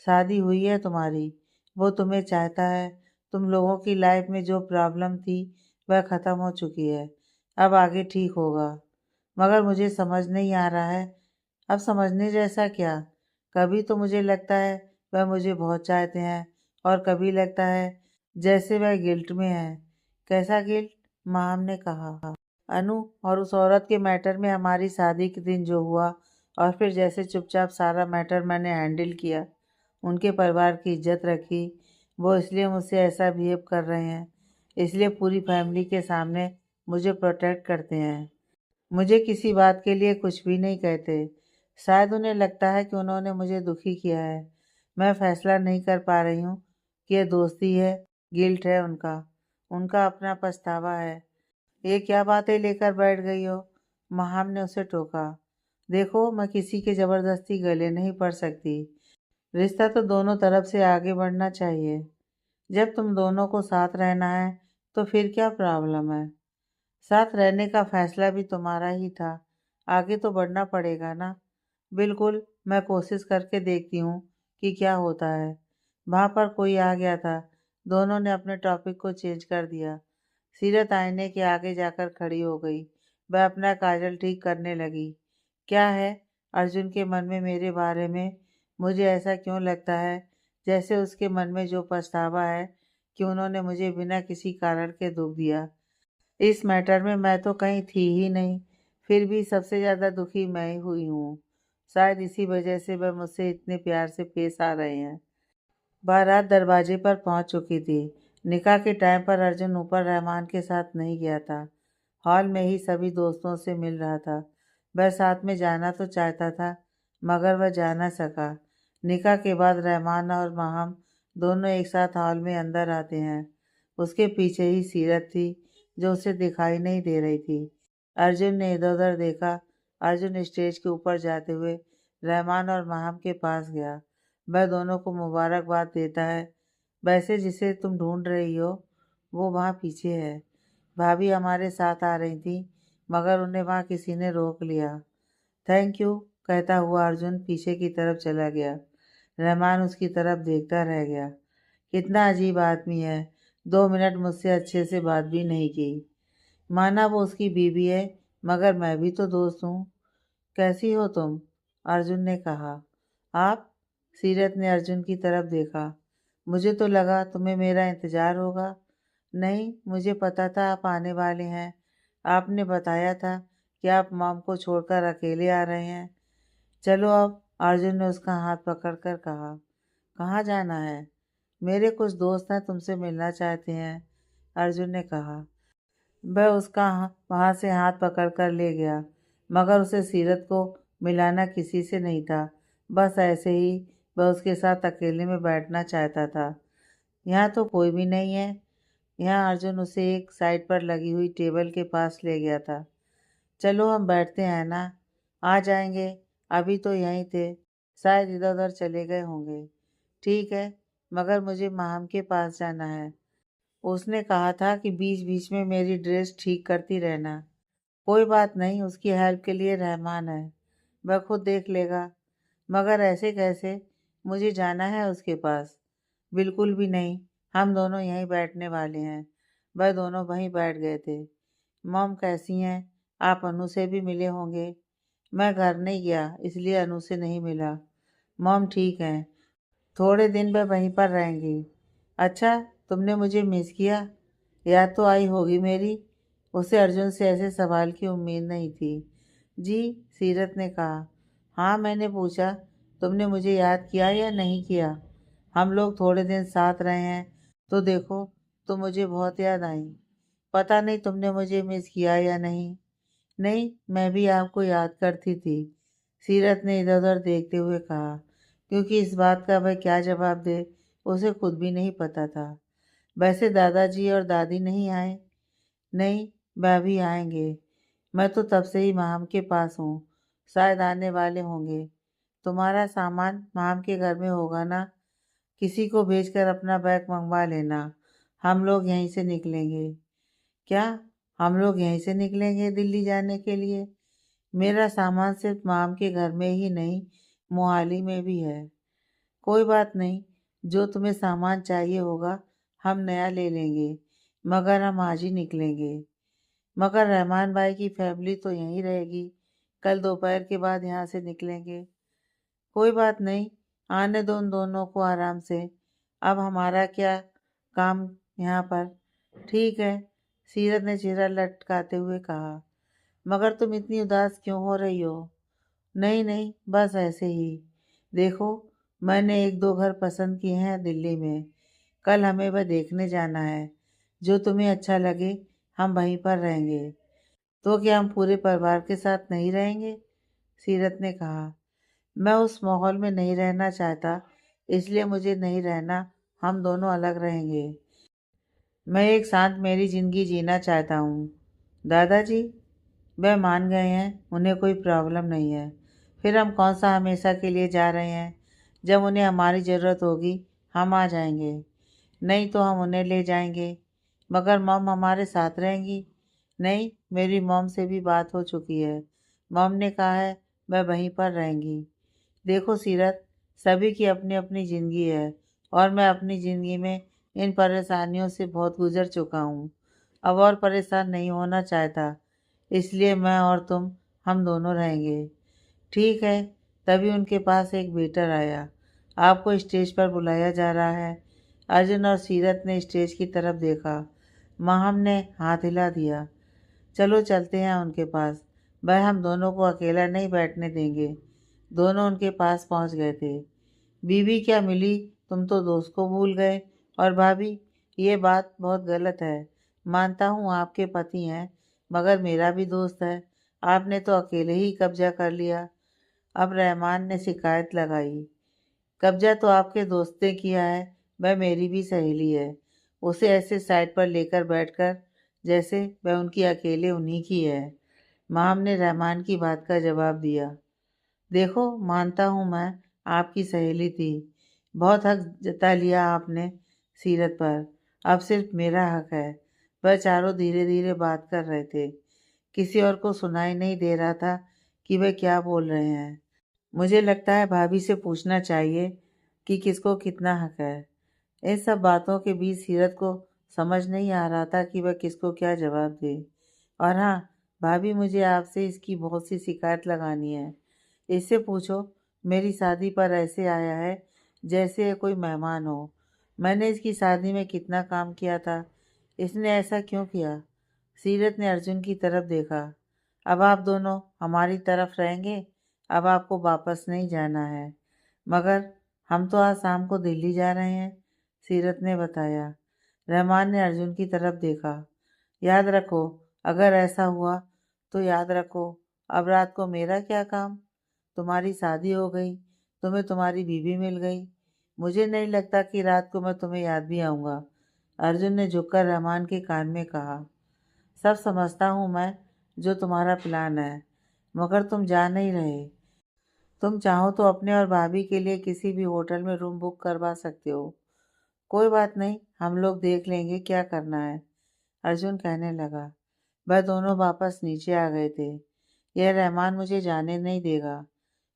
शादी हुई है तुम्हारी, वो तुम्हें चाहता है। तुम लोगों की लाइफ में जो प्रॉब्लम थी वह ख़त्म हो चुकी है। अब आगे ठीक होगा। मगर मुझे समझ नहीं आ रहा है। अब समझने जैसा क्या? कभी तो मुझे लगता है वह मुझे बहुत चाहते हैं और कभी लगता है जैसे वह गिल्ट में है। कैसा गिल्ट? माम ने कहा। अनु, और उस औरत के मैटर में हमारी शादी के दिन जो हुआ और फिर जैसे चुपचाप सारा मैटर मैंने हैंडल किया, उनके परिवार की इज्जत रखी, वो इसलिए मुझसे ऐसा बिहेव कर रहे हैं। इसलिए पूरी फैमिली के सामने मुझे प्रोटेक्ट करते हैं। मुझे किसी बात के लिए कुछ भी नहीं कहते। शायद उन्हें लगता है कि उन्होंने मुझे दुखी किया है। मैं फैसला नहीं कर पा रही हूँ कि यह दोस्ती है, गिल्ट है उनका। उनका अपना पछतावा है। ये क्या बातें लेकर बैठ गई हो? महाम ने उसे टोका। देखो, मैं किसी के जबरदस्ती गले नहीं पड़ सकती। रिश्ता तो दोनों तरफ से आगे बढ़ना चाहिए। जब तुम दोनों को साथ रहना है तो फिर क्या प्रॉब्लम है? साथ रहने का फैसला भी तुम्हारा ही था। आगे तो बढ़ना पड़ेगा ना। बिल्कुल, मैं कोशिश करके देखती हूँ कि क्या होता है। वहाँ पर कोई आ गया था। दोनों ने अपने टॉपिक को चेंज कर दिया। सीरत आईने के आगे जाकर खड़ी हो गई। वह अपना काजल ठीक करने लगी। क्या है अर्जुन के मन में मेरे बारे में? मुझे ऐसा क्यों लगता है जैसे उसके मन में जो पछतावा है कि उन्होंने मुझे बिना किसी कारण के दुख दिया। इस मैटर में मैं तो कहीं थी ही नहीं, फिर भी सबसे ज़्यादा दुखी मैं ही हुई हूँ। शायद इसी वजह से वह मुझसे इतने प्यार से पेश आ रहे हैं। बारात दरवाजे पर पहुंच चुकी थी। निकाह के टाइम पर अर्जुन ऊपर रहमान के साथ नहीं गया था। हॉल में ही सभी दोस्तों से मिल रहा था। वह साथ में जाना तो चाहता था, मगर वह जा न सका। निकाह के बाद रहमान और माहम दोनों एक साथ हॉल में अंदर आते हैं। उसके पीछे ही सीरत थी, जो उसे दिखाई नहीं दे रही थी। अर्जुन ने इधर उधर देखा। अर्जुन स्टेज के ऊपर जाते हुए रहमान और माहम के पास गया। वह दोनों को मुबारकबाद देता है। वैसे जिसे तुम ढूंढ रही हो वो वहाँ पीछे है। भाभी हमारे साथ आ रही थी, मगर उन्हें वहाँ किसी ने रोक लिया। थैंक यू, कहता हुआ अर्जुन पीछे की तरफ चला गया। रहमान उसकी तरफ देखता रह गया। कितना अजीब आदमी है। 2 मिनट मुझसे अच्छे से बात भी नहीं की। माना वो उसकी बीवी है, मगर मैं भी तो दोस्त हूँ। कैसी हो तुम? अर्जुन ने कहा। आप? सीरत ने अर्जुन की तरफ देखा। मुझे तो लगा तुम्हें मेरा इंतज़ार होगा। नहीं, मुझे पता था आप आने वाले हैं। आपने बताया था कि आप मॉम को छोड़कर अकेले आ रहे हैं। चलो अब, अर्जुन ने उसका हाथ पकड़कर कहा। कहाँ जाना है? मेरे कुछ दोस्त हैं, तुमसे मिलना चाहते हैं, अर्जुन ने कहा। वह उसका वहाँ से हाथ पकड़कर ले गया, मगर उसे सीरत को मिलाना किसी से नहीं था। बस ऐसे ही वह उसके साथ अकेले में बैठना चाहता था। यहाँ तो कोई भी नहीं है। यहाँ अर्जुन उसे एक साइड पर लगी हुई टेबल के पास ले गया था। चलो हम बैठते हैं ना, आ जाएंगे। अभी तो यहीं थे, शायद इधर उधर चले गए होंगे। ठीक है, मगर मुझे माम के पास जाना है। उसने कहा था कि बीच बीच में मेरी ड्रेस ठीक करती रहना। कोई बात नहीं, उसकी हेल्प के लिए रहमान है, वह खुद देख लेगा। मगर ऐसे कैसे? मुझे जाना है उसके पास। बिल्कुल भी नहीं, हम दोनों यहीं बैठने वाले हैं। वह दोनों वहीं बैठ गए थे। मॉम कैसी हैं? आप अनु से भी मिले होंगे। मैं घर नहीं गया इसलिए अनु से नहीं मिला। मॉम ठीक हैं, थोड़े दिन वह वहीं पर रहेंगी। अच्छा, तुमने मुझे मिस किया? याद तो आई होगी मेरी। उसे अर्जुन से ऐसे सवाल की उम्मीद नहीं थी। जी, सीरत ने कहा। हाँ, मैंने पूछा तुमने मुझे याद किया या नहीं किया। हम लोग थोड़े दिन साथ रहे हैं तो देखो, तो मुझे बहुत याद आई। पता नहीं तुमने मुझे मिस किया या नहीं। नहीं, मैं भी आपको याद करती थी, सीरत ने इधर उधर देखते हुए कहा, क्योंकि इस बात का वह क्या जवाब दे उसे खुद भी नहीं पता था। वैसे दादाजी और दादी नहीं आए? नहीं, वह भी आएंगे। मैं तो तब से ही माम के पास हूँ, शायद आने वाले होंगे। तुम्हारा सामान माम के घर में होगा ना? किसी को भेजकर अपना बैग मंगवा लेना, हम लोग यहीं से निकलेंगे। क्या? हम लोग यहीं से निकलेंगे दिल्ली जाने के लिए? मेरा सामान सिर्फ माम के घर में ही नहीं, मोहाली में भी है। कोई बात नहीं, जो तुम्हें सामान चाहिए होगा हम नया ले लेंगे, मगर हम आज ही निकलेंगे। मगर रहमान भाई की फैमिली तो यहीं रहेगी, कल दोपहर के बाद यहाँ से निकलेंगे। कोई बात नहीं, आने दो उन दोनों को आराम से। अब हमारा क्या काम यहाँ पर? ठीक है, सीरत ने चेहरा लटकाते हुए कहा। मगर तुम इतनी उदास क्यों हो रही हो? नहीं नहीं, बस ऐसे ही। देखो, मैंने एक दो घर पसंद किए हैं दिल्ली में। कल हमें वह देखने जाना है। जो तुम्हें अच्छा लगे हम वहीं पर रहेंगे। तो क्या हम पूरे परिवार के साथ नहीं रहेंगे? सीरत ने कहा। मैं उस माहौल में नहीं रहना चाहता, इसलिए मुझे नहीं रहना। हम दोनों अलग रहेंगे। मैं एक साथ मेरी ज़िंदगी जीना चाहता हूँ। दादाजी? वह मान गए हैं, उन्हें कोई प्रॉब्लम नहीं है। फिर हम कौन सा हमेशा के लिए जा रहे हैं? जब उन्हें हमारी ज़रूरत होगी हम आ जाएंगे। नहीं तो हम उन्हें ले जाएंगे। मगर मॉम हमारे साथ रहेंगी। नहीं, मेरी मॉम से भी बात हो चुकी है। मॉम ने कहा है वह वहीं पर रहेंगी। देखो सीरत, सभी की अपनी अपनी ज़िंदगी है और मैं अपनी ज़िंदगी में इन परेशानियों से बहुत गुजर चुका हूँ। अब और परेशान नहीं होना चाहता, इसलिए मैं और तुम हम दोनों रहेंगे। ठीक है। तभी उनके पास एक वेटर आया। आपको स्टेज पर बुलाया जा रहा है। अर्जुन और सीरत ने स्टेज की तरफ देखा। माहम ने हाथ हिला दिया। चलो चलते हैं उनके पास। वह हम दोनों को अकेला नहीं बैठने देंगे। दोनों उनके पास पहुंच गए थे। बीवी क्या मिली, तुम तो दोस्त को भूल गए। और भाभी, ये बात बहुत गलत है। मानता हूँ आपके पति हैं, मगर मेरा भी दोस्त है। आपने तो अकेले ही कब्जा कर लिया। अब रहमान ने शिकायत लगाई। कब्जा तो आपके दोस्त ने किया है, वह मेरी भी सहेली है। उसे ऐसे साइड पर लेकर बैठकर जैसे वह उनकी अकेले उन्हीं की है। माम ने रहमान की बात का जवाब दिया। देखो, मानता हूँ मैं आपकी सहेली थी। बहुत हक जता लिया आपने सीरत पर। अब सिर्फ मेरा हक है। वह चारों धीरे धीरे बात कर रहे थे। किसी और को सुनाई नहीं दे रहा था कि वे क्या बोल रहे हैं। मुझे लगता है भाभी से पूछना चाहिए कि किसको कितना हक है। इन सब बातों के बीच सीरत को समझ नहीं आ रहा था कि वह किसको क्या जवाब दे। और हाँ, भाभी, मुझे आपसे इसकी बहुत सी शिकायत लगानी है। इससे पूछो, मेरी शादी पर ऐसे आया है जैसे ये कोई मेहमान हो। मैंने इसकी शादी में कितना काम किया था, इसने ऐसा क्यों किया? सीरत ने अर्जुन की तरफ देखा। अब आप दोनों हमारी तरफ रहेंगे। अब आपको वापस नहीं जाना है। मगर हम तो आज शाम को दिल्ली जा रहे हैं, सीरत ने बताया। रहमान ने अर्जुन की तरफ देखा। याद रखो, अगर ऐसा हुआ तो याद रखो, अब रात को मेरा क्या काम? तुम्हारी शादी हो गई, तुम्हें तुम्हारी बीवी मिल गई। मुझे नहीं लगता कि रात को मैं तुम्हें याद भी आऊँगा। अर्जुन ने झुककर रहमान के कान में कहा। सब समझता हूँ मैं जो तुम्हारा प्लान है, मगर तुम जा नहीं रहे। तुम चाहो तो अपने और भाभी के लिए किसी भी होटल में रूम बुक करवा सकते हो। कोई बात नहीं, हम लोग देख लेंगे क्या करना है, अर्जुन कहने लगा। वह दोनों वापस नीचे आ गए थे। यह रहमान मुझे जाने नहीं देगा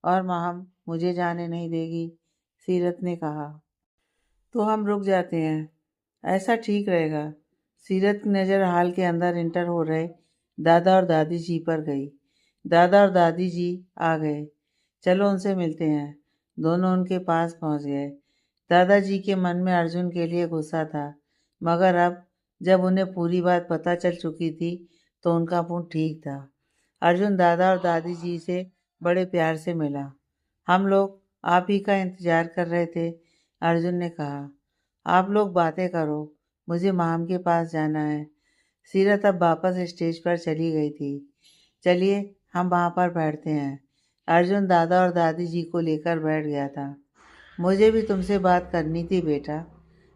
और महम मुझे जाने नहीं देगी, सीरत ने कहा। तो हम रुक जाते हैं, ऐसा ठीक रहेगा। सीरत की नज़र हाल के अंदर इंटर हो रहे दादा और दादी जी पर गई। दादा और दादी जी आ गए। चलो उनसे मिलते हैं। दोनों उनके पास पहुंच गए। दादाजी के मन में अर्जुन के लिए गुस्सा था, मगर अब जब उन्हें पूरी बात पता चल चुकी थी तो उनका मूड ठीक था। अर्जुन दादा और दादी जी से बड़े प्यार से मिला। हम लोग आप ही का इंतजार कर रहे थे, अर्जुन ने कहा। आप लोग बातें करो, मुझे माम के पास जाना है। सीरत अब वापस स्टेज पर चली गई थी। चलिए हम वहाँ पर बैठते हैं। अर्जुन दादा और दादी जी को लेकर बैठ गया था। मुझे भी तुमसे बात करनी थी बेटा।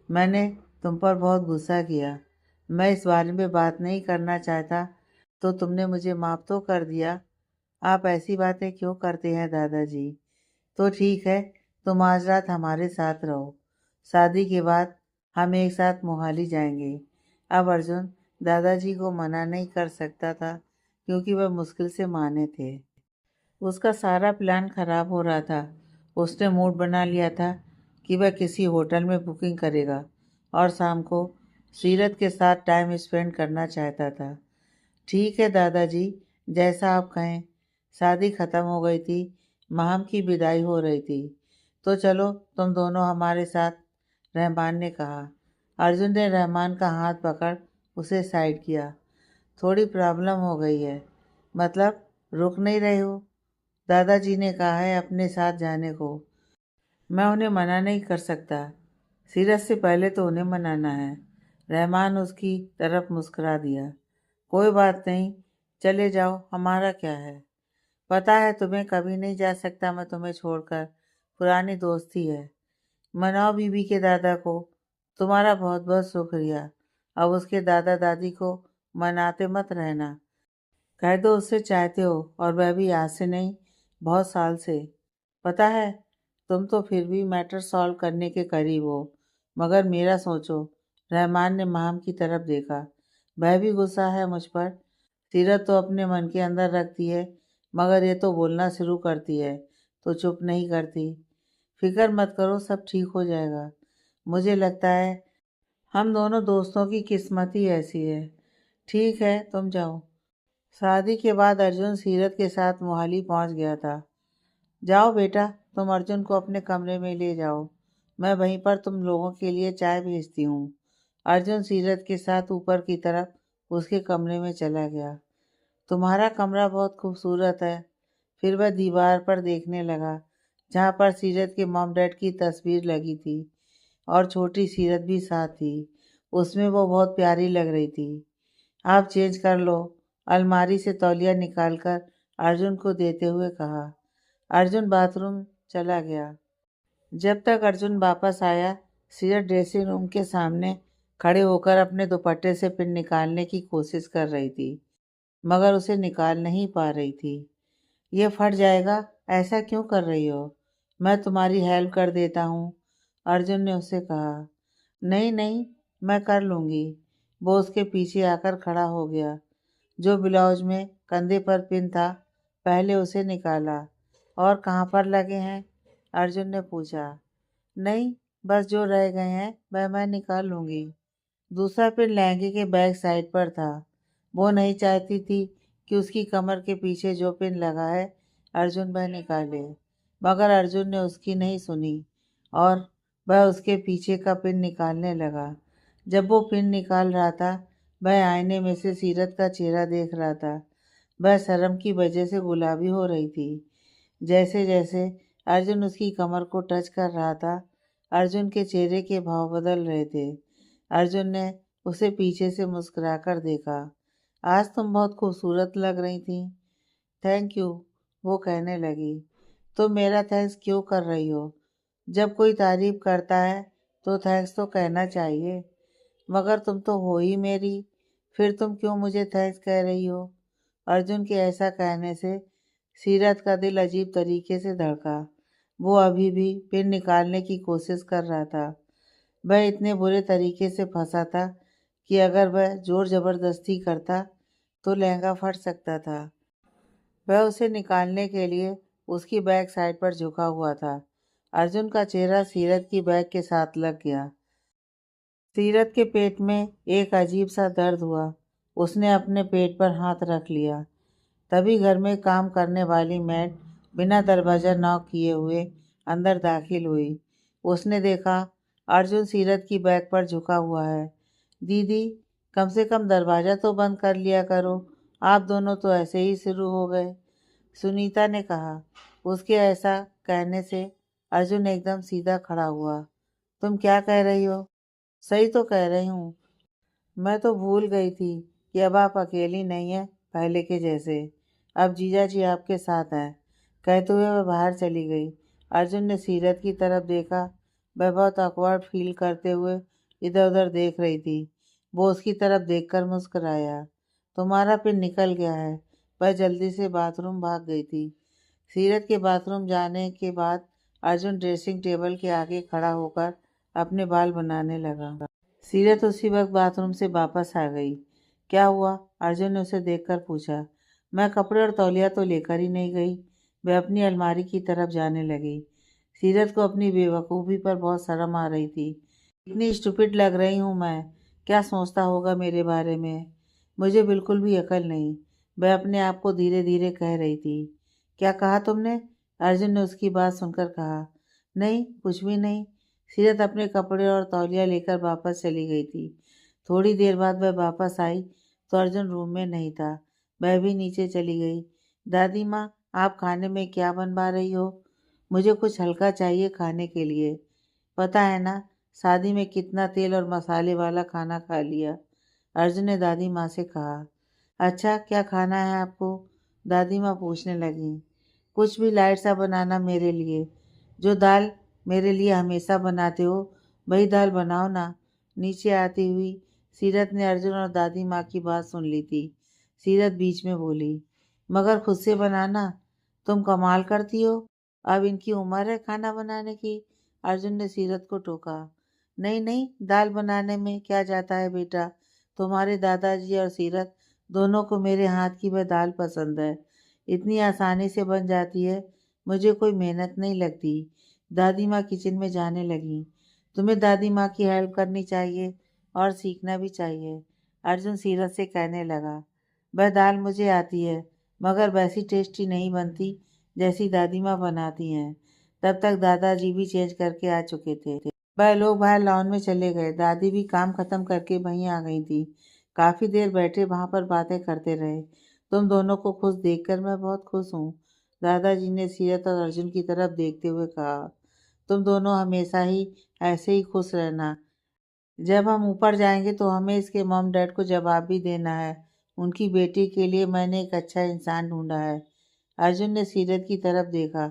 मैंने तुम पर बहुत गुस्सा किया। मैं इस बारे में बात नहीं करना चाहता तो तुमने मुझे माफ़ तो कर दिया। आप ऐसी बातें क्यों करते हैं दादाजी? तो ठीक है, तुम आज रात हमारे साथ रहो। शादी के बाद हम एक साथ मोहाली जाएंगे। अब अर्जुन दादाजी को मना नहीं कर सकता था क्योंकि वह मुश्किल से माने थे। उसका सारा प्लान खराब हो रहा था। उसने मूड बना लिया था कि वह किसी होटल में बुकिंग करेगा और शाम को सीरत के साथ टाइम स्पेंड करना चाहता था। ठीक है दादाजी, जैसा आप कहें। शादी ख़त्म हो गई थी, माहम की विदाई हो रही थी। तो चलो तुम दोनों हमारे साथ, रहमान ने कहा। अर्जुन ने रहमान का हाथ पकड़ उसे साइड किया। थोड़ी प्रॉब्लम हो गई है। मतलब रुक नहीं रहे हो? दादाजी ने कहा है अपने साथ जाने को। मैं उन्हें मना नहीं कर सकता। सीरत से पहले तो उन्हें मनाना है। रहमान उसकी तरफ मुस्कुरा दिया। कोई बात नहीं, चले जाओ, हमारा क्या है। पता है तुम्हें कभी नहीं जा सकता मैं तुम्हें छोड़कर। पुरानी दोस्ती है। मनाओ बीबी के दादा को। तुम्हारा बहुत बहुत शुक्रिया। अब उसके दादा दादी को मनाते मत रहना। कह दो उससे चाहते हो और वह भी आज से नहीं, बहुत साल से। पता है तुम तो फिर भी मैटर सॉल्व करने के करीब हो, मगर मेरा सोचो। रहमान ने माम की तरफ देखा। वह भी गुस्सा है मुझ पर। सीरत तो अपने मन के अंदर रखती है, मगर ये तो बोलना शुरू करती है तो चुप नहीं करती। फिक्र मत करो, सब ठीक हो जाएगा। मुझे लगता है हम दोनों दोस्तों की किस्मत ही ऐसी है। ठीक है तुम जाओ। शादी के बाद अर्जुन सीरत के साथ मोहाली पहुंच गया था। जाओ बेटा, तुम अर्जुन को अपने कमरे में ले जाओ। मैं वहीं पर तुम लोगों के लिए चाय भेजती हूँ। अर्जुन सीरत के साथ ऊपर की तरफ उसके कमरे में चला गया। तुम्हारा कमरा बहुत खूबसूरत है। फिर वह दीवार पर देखने लगा जहाँ पर सीरत के मॉम डैड की तस्वीर लगी थी और छोटी सीरत भी साथ थी। उसमें वो बहुत प्यारी लग रही थी। आप चेंज कर लो, अलमारी से तौलिया निकालकर अर्जुन को देते हुए कहा। अर्जुन बाथरूम चला गया। जब तक अर्जुन वापस आया, सीरत ड्रेसिंग रूम के सामने खड़े होकर अपने दुपट्टे से पिन निकालने की कोशिश कर रही थी, मगर उसे निकाल नहीं पा रही थी। ये फट जाएगा, ऐसा क्यों कर रही हो? मैं तुम्हारी हेल्प कर देता हूँ, अर्जुन ने उससे कहा। नहीं नहीं, मैं कर लूँगी। वो उसके पीछे आकर खड़ा हो गया। जो ब्लाउज में कंधे पर पिन था, पहले उसे निकाला। और कहाँ पर लगे हैं? अर्जुन ने पूछा। नहीं, बस जो रह गए हैं वह मैं निकाल लूँगी। दूसरा पिन लहंगे के बैक साइड पर था। वो नहीं चाहती थी कि उसकी कमर के पीछे जो पिन लगा है अर्जुन वह निकाले, मगर अर्जुन ने उसकी नहीं सुनी और वह उसके पीछे का पिन निकालने लगा। जब वो पिन निकाल रहा था, वह आईने में से सीरत का चेहरा देख रहा था। वह शर्म की वजह से गुलाबी हो रही थी। जैसे जैसे अर्जुन उसकी कमर को टच कर रहा था, अर्जुन के चेहरे के भाव बदल रहे थे। अर्जुन ने उसे पीछे से मुस्कुराकर देखा। आज तुम बहुत खूबसूरत लग रही थी। थैंक यू, वो कहने लगी। तुम मेरा थैंक्स क्यों कर रही हो? जब कोई तारीफ करता है तो थैंक्स तो कहना चाहिए। मगर तुम तो हो ही मेरी, फिर तुम क्यों मुझे थैंक्स कह रही हो? अर्जुन के ऐसा कहने से सीरत का दिल अजीब तरीके से धड़का। वो अभी भी पिन निकालने की कोशिश कर रहा था। वह इतने बुरे तरीके से फंसा था कि अगर वह जोर जबरदस्ती करता तो लहंगा फट सकता था। वह उसे निकालने के लिए उसकी बैक साइड पर झुका हुआ था। अर्जुन का चेहरा सीरत की बैग के साथ लग गया। सीरत के पेट में एक अजीब सा दर्द हुआ। उसने अपने पेट पर हाथ रख लिया। तभी घर में काम करने वाली मैड बिना दरवाजा नॉक किए हुए अंदर दाखिल हुई। उसने देखा अर्जुन सीरत की बैग पर झुका हुआ है। दीदी, कम से कम दरवाज़ा तो बंद कर लिया करो। आप दोनों तो ऐसे ही शुरू हो गए, सुनीता ने कहा। उसके ऐसा कहने से अर्जुन एकदम सीधा खड़ा हुआ। तुम क्या कह रही हो? सही तो कह रही हूँ। मैं तो भूल गई थी कि अब आप अकेली नहीं हैं पहले के जैसे। अब जीजा जी आपके साथ हैं। कहते हुए वह बाहर चली गई। अर्जुन ने सीरत की तरफ देखा। वह बहुत ऑकवर्ड फील करते हुए इधर उधर देख रही थी। वो उसकी तरफ देखकर मुस्कुराया। तुम्हारा पिन निकल गया है। वह जल्दी से बाथरूम भाग गई थी। सीरत के बाथरूम जाने के बाद अर्जुन ड्रेसिंग टेबल के आगे खड़ा होकर अपने बाल बनाने लगा। सीरत उसी वक्त बाथरूम से वापस आ गई। क्या हुआ? अर्जुन ने उसे देखकर पूछा। मैं कपड़े और तौलिया तो लेकर ही नहीं गई। वह अपनी अलमारी की तरफ जाने लगी। सीरत को अपनी बेवकूफ़ी पर बहुत शर्म आ रही थी। इतनी स्टूपिड लग रही हूँ मैं। क्या सोचता होगा मेरे बारे में? मुझे बिल्कुल भी अकल नहीं, वह अपने आप को धीरे धीरे कह रही थी। क्या कहा तुमने? अर्जुन ने उसकी बात सुनकर कहा। नहीं, कुछ भी नहीं। सीरत अपने कपड़े और तौलिया लेकर वापस चली गई थी। थोड़ी देर बाद वह वापस आई तो अर्जुन रूम में नहीं था। वह भी नीचे चली गई। दादी माँ, आप खाने में क्या बनवा रही हो? मुझे कुछ हल्का चाहिए खाने के लिए। पता है ना, शादी में कितना तेल और मसाले वाला खाना खा लिया, अर्जुन ने दादी माँ से कहा। अच्छा, क्या खाना है आपको? दादी माँ पूछने लगी। कुछ भी लाइट सा बनाना मेरे लिए। जो दाल मेरे लिए हमेशा बनाते हो वही दाल बनाओ ना। नीचे आती हुई सीरत ने अर्जुन और दादी माँ की बात सुन ली थी। सीरत बीच में बोली, मगर खुद से बनाना। तुम कमाल करती हो। अब इनकी उम्र है खाना बनाने की। अर्जुन ने सीरत को टोका। नहीं नहीं, दाल बनाने में क्या जाता है बेटा। तुम्हारे दादाजी और सीरत दोनों को मेरे हाथ की वह दाल पसंद है। इतनी आसानी से बन जाती है, मुझे कोई मेहनत नहीं लगती। दादी माँ किचन में जाने लगी। तुम्हें दादी माँ की हेल्प करनी चाहिए और सीखना भी चाहिए, अर्जुन सीरत से कहने लगा। वह दाल मुझे आती है, मगर वैसी टेस्टी नहीं बनती जैसी दादी माँ बनाती हैं। तब तक दादाजी भी चेंज करके आ चुके थे। वह लोग बाहर लॉन में चले गए। दादी भी काम खत्म करके वहीं आ गई थी। काफ़ी देर बैठे वहाँ पर बातें करते रहे। तुम दोनों को खुश देखकर मैं बहुत खुश हूँ, दादाजी ने सीरत और अर्जुन की तरफ देखते हुए कहा। तुम दोनों हमेशा ही ऐसे ही खुश रहना। जब हम ऊपर जाएंगे तो हमें इसके मॉम डैड को जवाब भी देना है। उनकी बेटी के लिए मैंने एक अच्छा इंसान ढूंढा है। अर्जुन ने सीरत की तरफ देखा।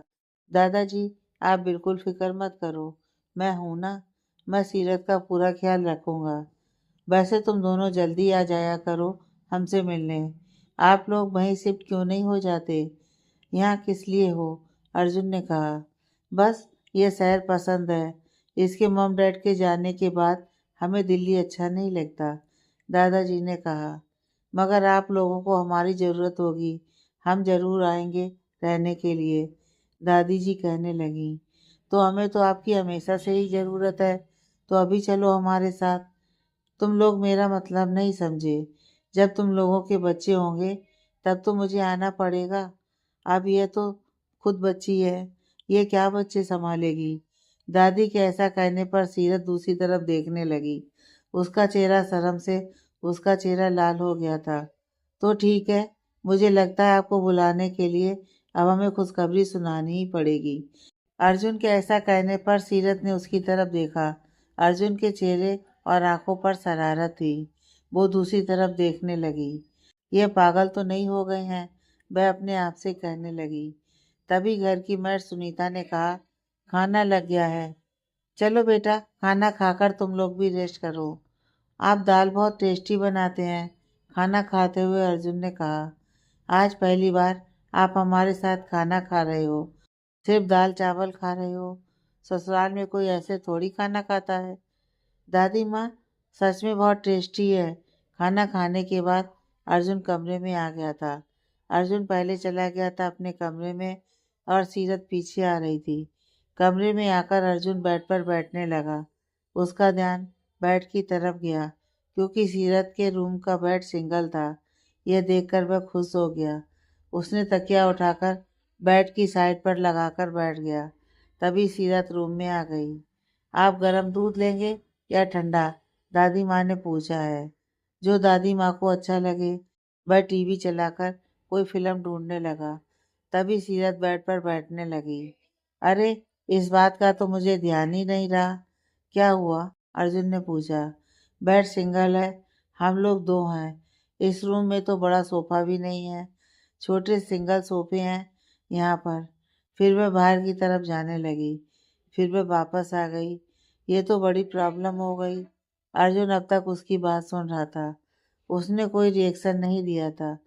दादाजी, आप बिल्कुल फिक्र मत करो, मैं हूं ना। मैं सीरत का पूरा ख्याल रखूंगा। वैसे तुम दोनों जल्दी आ जाया करो हमसे मिलने। आप लोग वहीं शिफ्ट क्यों नहीं हो जाते? यहाँ किस लिए हो? अर्जुन ने कहा। बस ये शहर पसंद है। इसके मॉम डैड के जाने के बाद हमें दिल्ली अच्छा नहीं लगता, दादाजी ने कहा। मगर आप लोगों को हमारी ज़रूरत होगी। हम ज़रूर आएंगे रहने के लिए, दादी जी कहने लगी। तो हमें तो आपकी हमेशा से ही ज़रूरत है। तो अभी चलो हमारे साथ। तुम लोग मेरा मतलब नहीं समझे। जब तुम लोगों के बच्चे होंगे तब तो मुझे आना पड़ेगा। अब यह तो खुद बच्ची है, ये क्या बच्चे संभालेगी? दादी के ऐसा कहने पर सीरत दूसरी तरफ देखने लगी। उसका चेहरा शर्म से उसका चेहरा लाल हो गया था। तो ठीक है, मुझे लगता है आपको बुलाने के लिए अब हमें खुशखबरी सुनानी ही पड़ेगी। अर्जुन के ऐसा कहने पर सीरत ने उसकी तरफ देखा। अर्जुन के चेहरे और आंखों पर शरारत थी। वो दूसरी तरफ देखने लगी। ये पागल तो नहीं हो गए हैं, वह अपने आप से कहने लगी। तभी घर की मर्द सुनीता ने कहा, खाना लग गया है, चलो बेटा खाना खाकर तुम लोग भी रेस्ट करो। आप दाल बहुत टेस्टी बनाते हैं। खाना खाते हुए अर्जुन ने कहा, आज पहली बार आप हमारे साथ खाना खा रहे हो। सिर्फ दाल चावल खा रहे हो। ससुराल में कोई ऐसे थोड़ी खाना खाता है। दादी माँ, सच में बहुत टेस्टी है। खाना खाने के बाद अर्जुन कमरे में आ गया था। अर्जुन पहले चला गया था अपने कमरे में और सीरत पीछे आ रही थी। कमरे में आकर अर्जुन बेड पर बैठने लगा। उसका ध्यान बेड की तरफ गया क्योंकि सीरत के रूम का बेड सिंगल था। यह देखकर वह खुश हो गया। उसने तकिया उठाकर बेड की साइड पर लगाकर बैठ गया। तभी सीरत रूम में आ गई। आप गर्म दूध लेंगे या ठंडा? दादी माँ ने पूछा है। जो दादी माँ को अच्छा लगे। वह टीवी चलाकर कोई फिल्म ढूंढने लगा। तभी सीरत बेड पर बैठने लगी। अरे, इस बात का तो मुझे ध्यान ही नहीं रहा। क्या हुआ? अर्जुन ने पूछा। बेड सिंगल है, हम लोग दो हैं। इस रूम में तो बड़ा सोफा भी नहीं है। छोटे सिंगल सोफे हैं यहाँ पर। फिर वह बाहर की तरफ जाने लगी। फिर वह वापस आ गई। ये तो बड़ी प्रॉब्लम हो गई। अर्जुन अब तक उसकी बात सुन रहा था। उसने कोई रिएक्शन नहीं दिया था।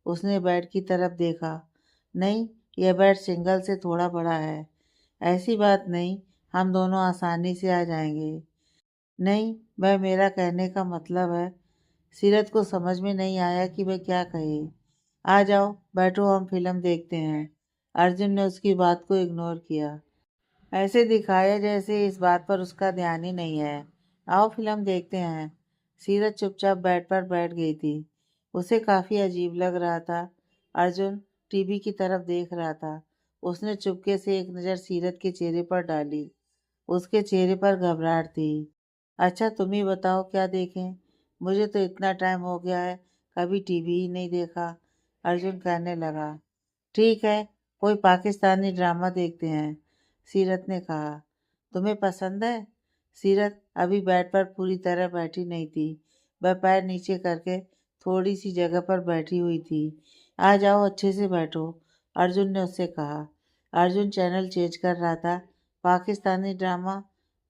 उसने बेड की तरफ देखा। नहीं, यह बेड सिंगल से थोड़ा बड़ा है। ऐसी बात नहीं, हम दोनों आसानी से आ जाएंगे। नहीं, वह मेरा कहने का मतलब है। सीरत को समझ में नहीं आया कि वह क्या कहे। आ जाओ बैठो, हम फिल्म देखते हैं। अर्जुन ने उसकी बात को इग्नोर किया। ऐसे दिखाया जैसे इस बात पर उसका ध्यान ही नहीं है। आओ फिल्म देखते हैं। सीरत चुपचाप बेड पर बैठ गई थी। उसे काफी अजीब लग रहा था। अर्जुन टीवी की तरफ देख रहा था। उसने चुपके से एक नज़र सीरत के चेहरे पर डाली। उसके चेहरे पर घबराहट थी। अच्छा तुम ही बताओ क्या देखें? मुझे तो इतना टाइम हो गया है, कभी टीवी ही नहीं देखा। अर्जुन कहने लगा। ठीक है, कोई पाकिस्तानी ड्रामा देखते हैं, सीरत ने कहा। तुम्हें पसंद है? सीरत अभी बेड पर पूरी तरह बैठी नहीं थी। वह पैर नीचे करके थोड़ी सी जगह पर बैठी हुई थी। आ जाओ अच्छे से बैठो, अर्जुन ने उससे कहा। अर्जुन चैनल चेंज कर रहा था। पाकिस्तानी ड्रामा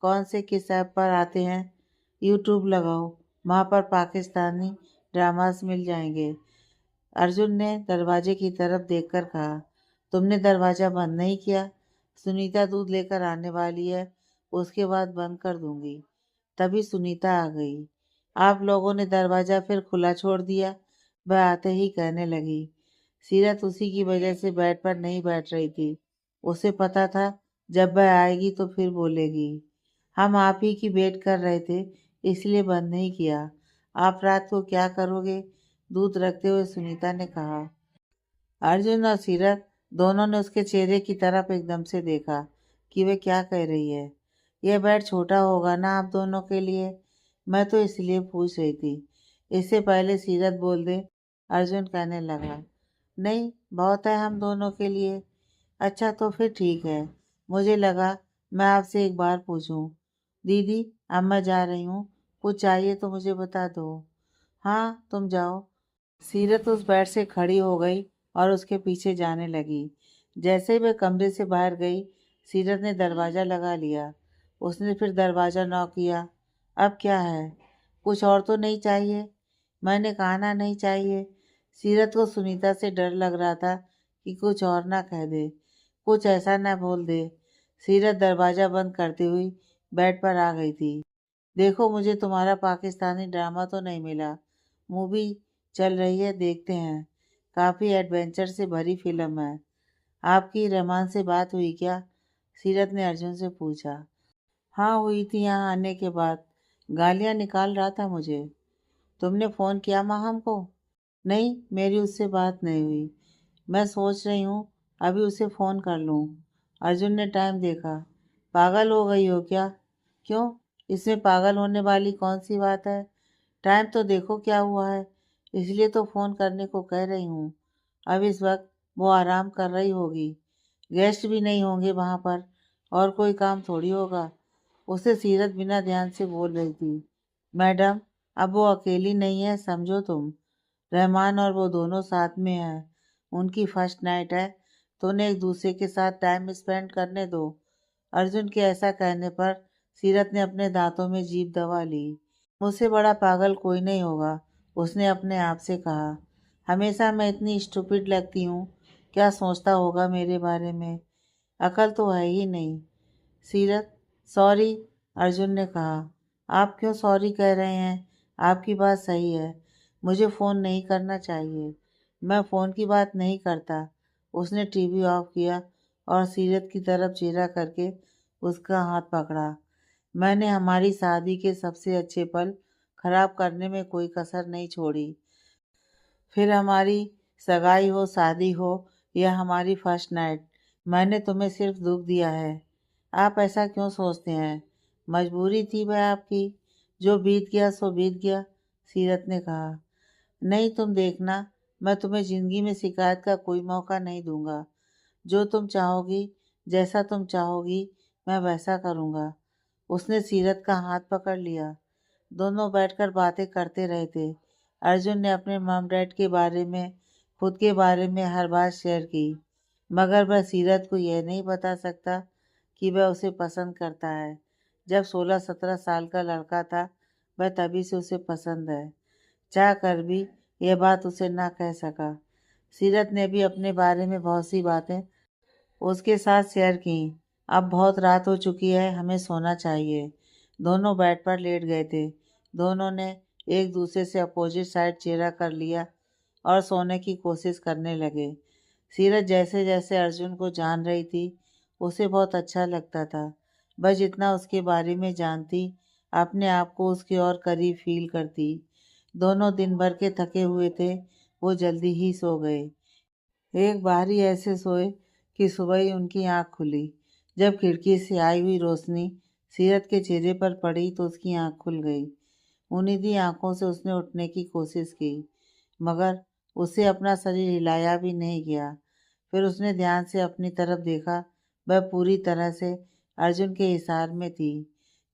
कौन से किस ऐप पर आते हैं? यूट्यूब लगाओ, वहाँ पर पाकिस्तानी ड्रामास मिल जाएंगे। अर्जुन ने दरवाजे की तरफ देखकर कहा। तुमने दरवाजा बंद नहीं किया? सुनीता दूध लेकर आने वाली है, उसके बाद बंद कर दूंगी। तभी सुनीता आ गई। आप लोगों ने दरवाजा फिर खुला छोड़ दिया, वह आते ही कहने लगी। सीरत उसी की वजह से बेड पर नहीं बैठ रही थी। उसे पता था जब वह आएगी तो फिर बोलेगी। हम आप ही की वेट कर रहे थे, इसलिए बंद नहीं किया। आप रात को क्या करोगे? दूध रखते हुए सुनीता ने कहा। अर्जुन और सीरत दोनों ने उसके चेहरे की तरफ एकदम से देखा कि वे क्या कह रही है। यह बेड छोटा होगा ना आप दोनों के लिए? मैं तो इसलिए पूछ रही थी। इससे पहले सीरत बोल दे, अर्जुन कहने लगा। नहीं, बहुत है हम दोनों के लिए। अच्छा तो फिर ठीक है। मुझे लगा मैं आपसे एक बार पूछूं। दीदी, अब मैं जा रही हूँ, कुछ चाहिए तो मुझे बता दो। हाँ तुम जाओ। सीरत उस बेड से खड़ी हो गई और उसके पीछे जाने लगी। जैसे ही वह कमरे से बाहर गई, सीरत ने दरवाज़ा लगा लिया। उसने फिर दरवाज़ा नॉक किया। अब क्या है? कुछ और तो नहीं चाहिए? मैंने कहा ना नहीं चाहिए। सीरत को सुनीता से डर लग रहा था कि कुछ और ना कह दे, कुछ ऐसा ना बोल दे। सीरत दरवाज़ा बंद करती हुई बेड पर आ गई थी। देखो मुझे तुम्हारा पाकिस्तानी ड्रामा तो नहीं मिला। मूवी चल रही है, देखते हैं। काफ़ी एडवेंचर से भरी फिल्म है। आपकी रहमान से बात हुई क्या? सीरत ने अर्जुन से पूछा। हाँ हुई थी, यहाँ आने के बाद गालियाँ निकाल रहा था मुझे। तुमने फ़ोन किया माहम को? नहीं, मेरी उससे बात नहीं हुई। मैं सोच रही हूँ अभी उसे फ़ोन कर लूँ। अर्जुन ने टाइम देखा। पागल हो गई हो क्या? क्यों? इसमें पागल होने वाली कौन सी बात है? टाइम तो देखो क्या हुआ है, इसलिए तो फ़ोन करने को कह रही हूँ। अब इस वक्त वो आराम कर रही होगी। गेस्ट भी नहीं होंगे वहाँ पर, और कोई काम थोड़ी होगा। उसे सीरत बिना ध्यान से बोल रही थी। मैडम, अब वो अकेली नहीं है, समझो तुम। रहमान और वो दोनों साथ में हैं। उनकी फर्स्ट नाइट है, तो उन्हें एक दूसरे के साथ टाइम स्पेंड करने दो। अर्जुन के ऐसा कहने पर सीरत ने अपने दांतों में जीभ दबा ली। मुझसे बड़ा पागल कोई नहीं होगा, उसने अपने आप से कहा। हमेशा मैं इतनी स्टूपिड लगती हूँ। क्या सोचता होगा मेरे बारे में? अकल तो है ही नहीं। सीरत, सॉरी, अर्जुन ने कहा। आप क्यों सॉरी कह रहे हैं? आपकी बात सही है, मुझे फ़ोन नहीं करना चाहिए। मैं फ़ोन की बात नहीं करता। उसने टीवी ऑफ किया और सीरत की तरफ चेहरा करके उसका हाथ पकड़ा। मैंने हमारी शादी के सबसे अच्छे पल खराब करने में कोई कसर नहीं छोड़ी। फिर हमारी सगाई हो, शादी हो या हमारी फर्स्ट नाइट, मैंने तुम्हें सिर्फ दुख दिया है। आप ऐसा क्यों सोचते हैं? मजबूरी थी वह आपकी। जो बीत गया सो बीत गया, सीरत ने कहा। नहीं, तुम देखना, मैं तुम्हें ज़िंदगी में शिकायत का कोई मौका नहीं दूंगा। जो तुम चाहोगी, जैसा तुम चाहोगी, मैं वैसा करूँगा। उसने सीरत का हाथ पकड़ लिया। दोनों बैठकर बातें करते रहे थे। अर्जुन ने अपने मॉम डैड के बारे में, खुद के बारे में हर बात शेयर की, मगर वह सीरत को यह नहीं बता सकता कि वह उसे पसंद करता है। जब 16-17 साल का लड़का था, वह तभी से उसे पसंद है। चाह कर भी यह बात उसे ना कह सका। सीरत ने भी अपने बारे में बहुत सी बातें उसके साथ शेयर की। अब बहुत रात हो चुकी है, हमें सोना चाहिए। दोनों बेड पर लेट गए थे। दोनों ने एक दूसरे से अपोजिट साइड चेहरा कर लिया और सोने की कोशिश करने लगे। सीरत जैसे जैसे अर्जुन को जान रही थी, उसे बहुत अच्छा लगता था। वह जितना उसके बारे में जानती, अपने आप को उसके और करीब फील करती। दोनों दिन भर के थके हुए थे, वो जल्दी ही सो गए। एक बार ही ऐसे सोए कि सुबह ही उनकी आंख खुली। जब खिड़की से आई हुई रोशनी सीरत के चेहरे पर पड़ी तो उसकी आंख खुल गई। उन्हीं आंखों से उसने उठने की कोशिश की, मगर उसे अपना शरीर हिलाया भी नहीं गया। फिर उसने ध्यान से अपनी तरफ देखा। वह पूरी तरह से अर्जुन के इशार में थी।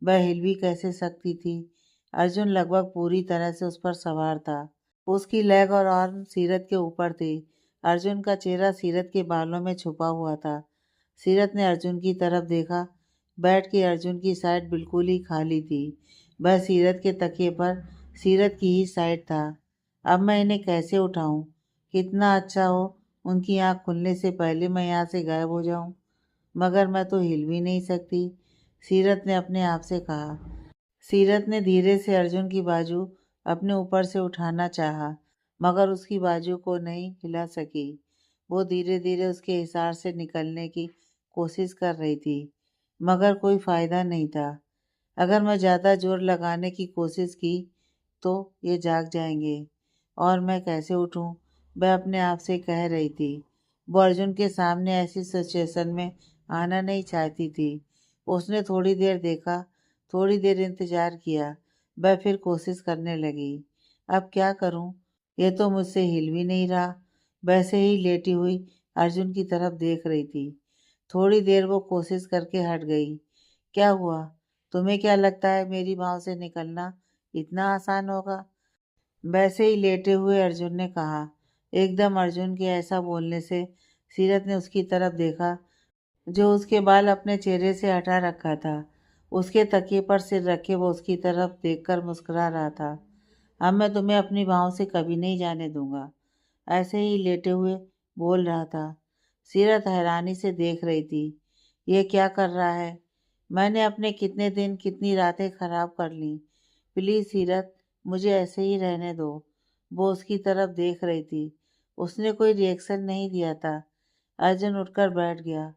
वह हिल भी कैसे सकती थी? अर्जुन लगभग पूरी तरह से उस पर सवार था। उसकी लेग और आर्म सीरत के ऊपर थे। अर्जुन का चेहरा सीरत के बालों में छुपा हुआ था। सीरत ने अर्जुन की तरफ देखा। बेड की अर्जुन की साइड बिल्कुल ही खाली थी। वह सीरत के तकिए पर सीरत की ही साइड था। अब मैं इन्हें कैसे उठाऊं? कितना अच्छा हो उनकी आंख खुलने से पहले मैं यहाँ से गायब हो जाऊं, मगर मैं तो हिल भी नहीं सकती, सीरत ने अपने आप से कहा। सीरत ने धीरे से अर्जुन की बाजू अपने ऊपर से उठाना चाहा, मगर उसकी बाजू को नहीं हिला सकी। वो धीरे धीरे उसके इशार से निकलने की कोशिश कर रही थी, मगर कोई फायदा नहीं था। अगर मैं ज़्यादा जोर लगाने की कोशिश की तो ये जाग जाएंगे, और मैं कैसे उठूं? वह अपने आप से कह रही थी। वो अर्जुन के सामने ऐसी सिचुएशन में आना नहीं चाहती थी। उसने थोड़ी देर देखा, थोड़ी देर इंतजार किया। वह फिर कोशिश करने लगी। अब क्या करूं? ये तो मुझसे हिल भी नहीं रहा। वैसे ही लेटी हुई अर्जुन की तरफ देख रही थी। थोड़ी देर वो कोशिश करके हट गई। क्या हुआ? तुम्हें क्या लगता है मेरी बाहों से निकलना इतना आसान होगा? वैसे ही लेटे हुए अर्जुन ने कहा। एकदम अर्जुन के ऐसा बोलने से सीरत ने उसकी तरफ देखा, जो उसके बाल अपने चेहरे से हटा रखा था। उसके तकिए पर सिर रखे वो उसकी तरफ देखकर मुस्कुरा रहा था। अब मैं तुम्हें अपनी बाहों से कभी नहीं जाने दूंगा, ऐसे ही लेटे हुए बोल रहा था। सीरत हैरानी से देख रही थी। ये क्या कर रहा है? मैंने अपने कितने दिन, कितनी रातें खराब कर ली। प्लीज सीरत, मुझे ऐसे ही रहने दो। वो उसकी तरफ देख रही थी। उसने कोई रिएक्शन नहीं दिया था। अर्जुन उठकर बैठ गया।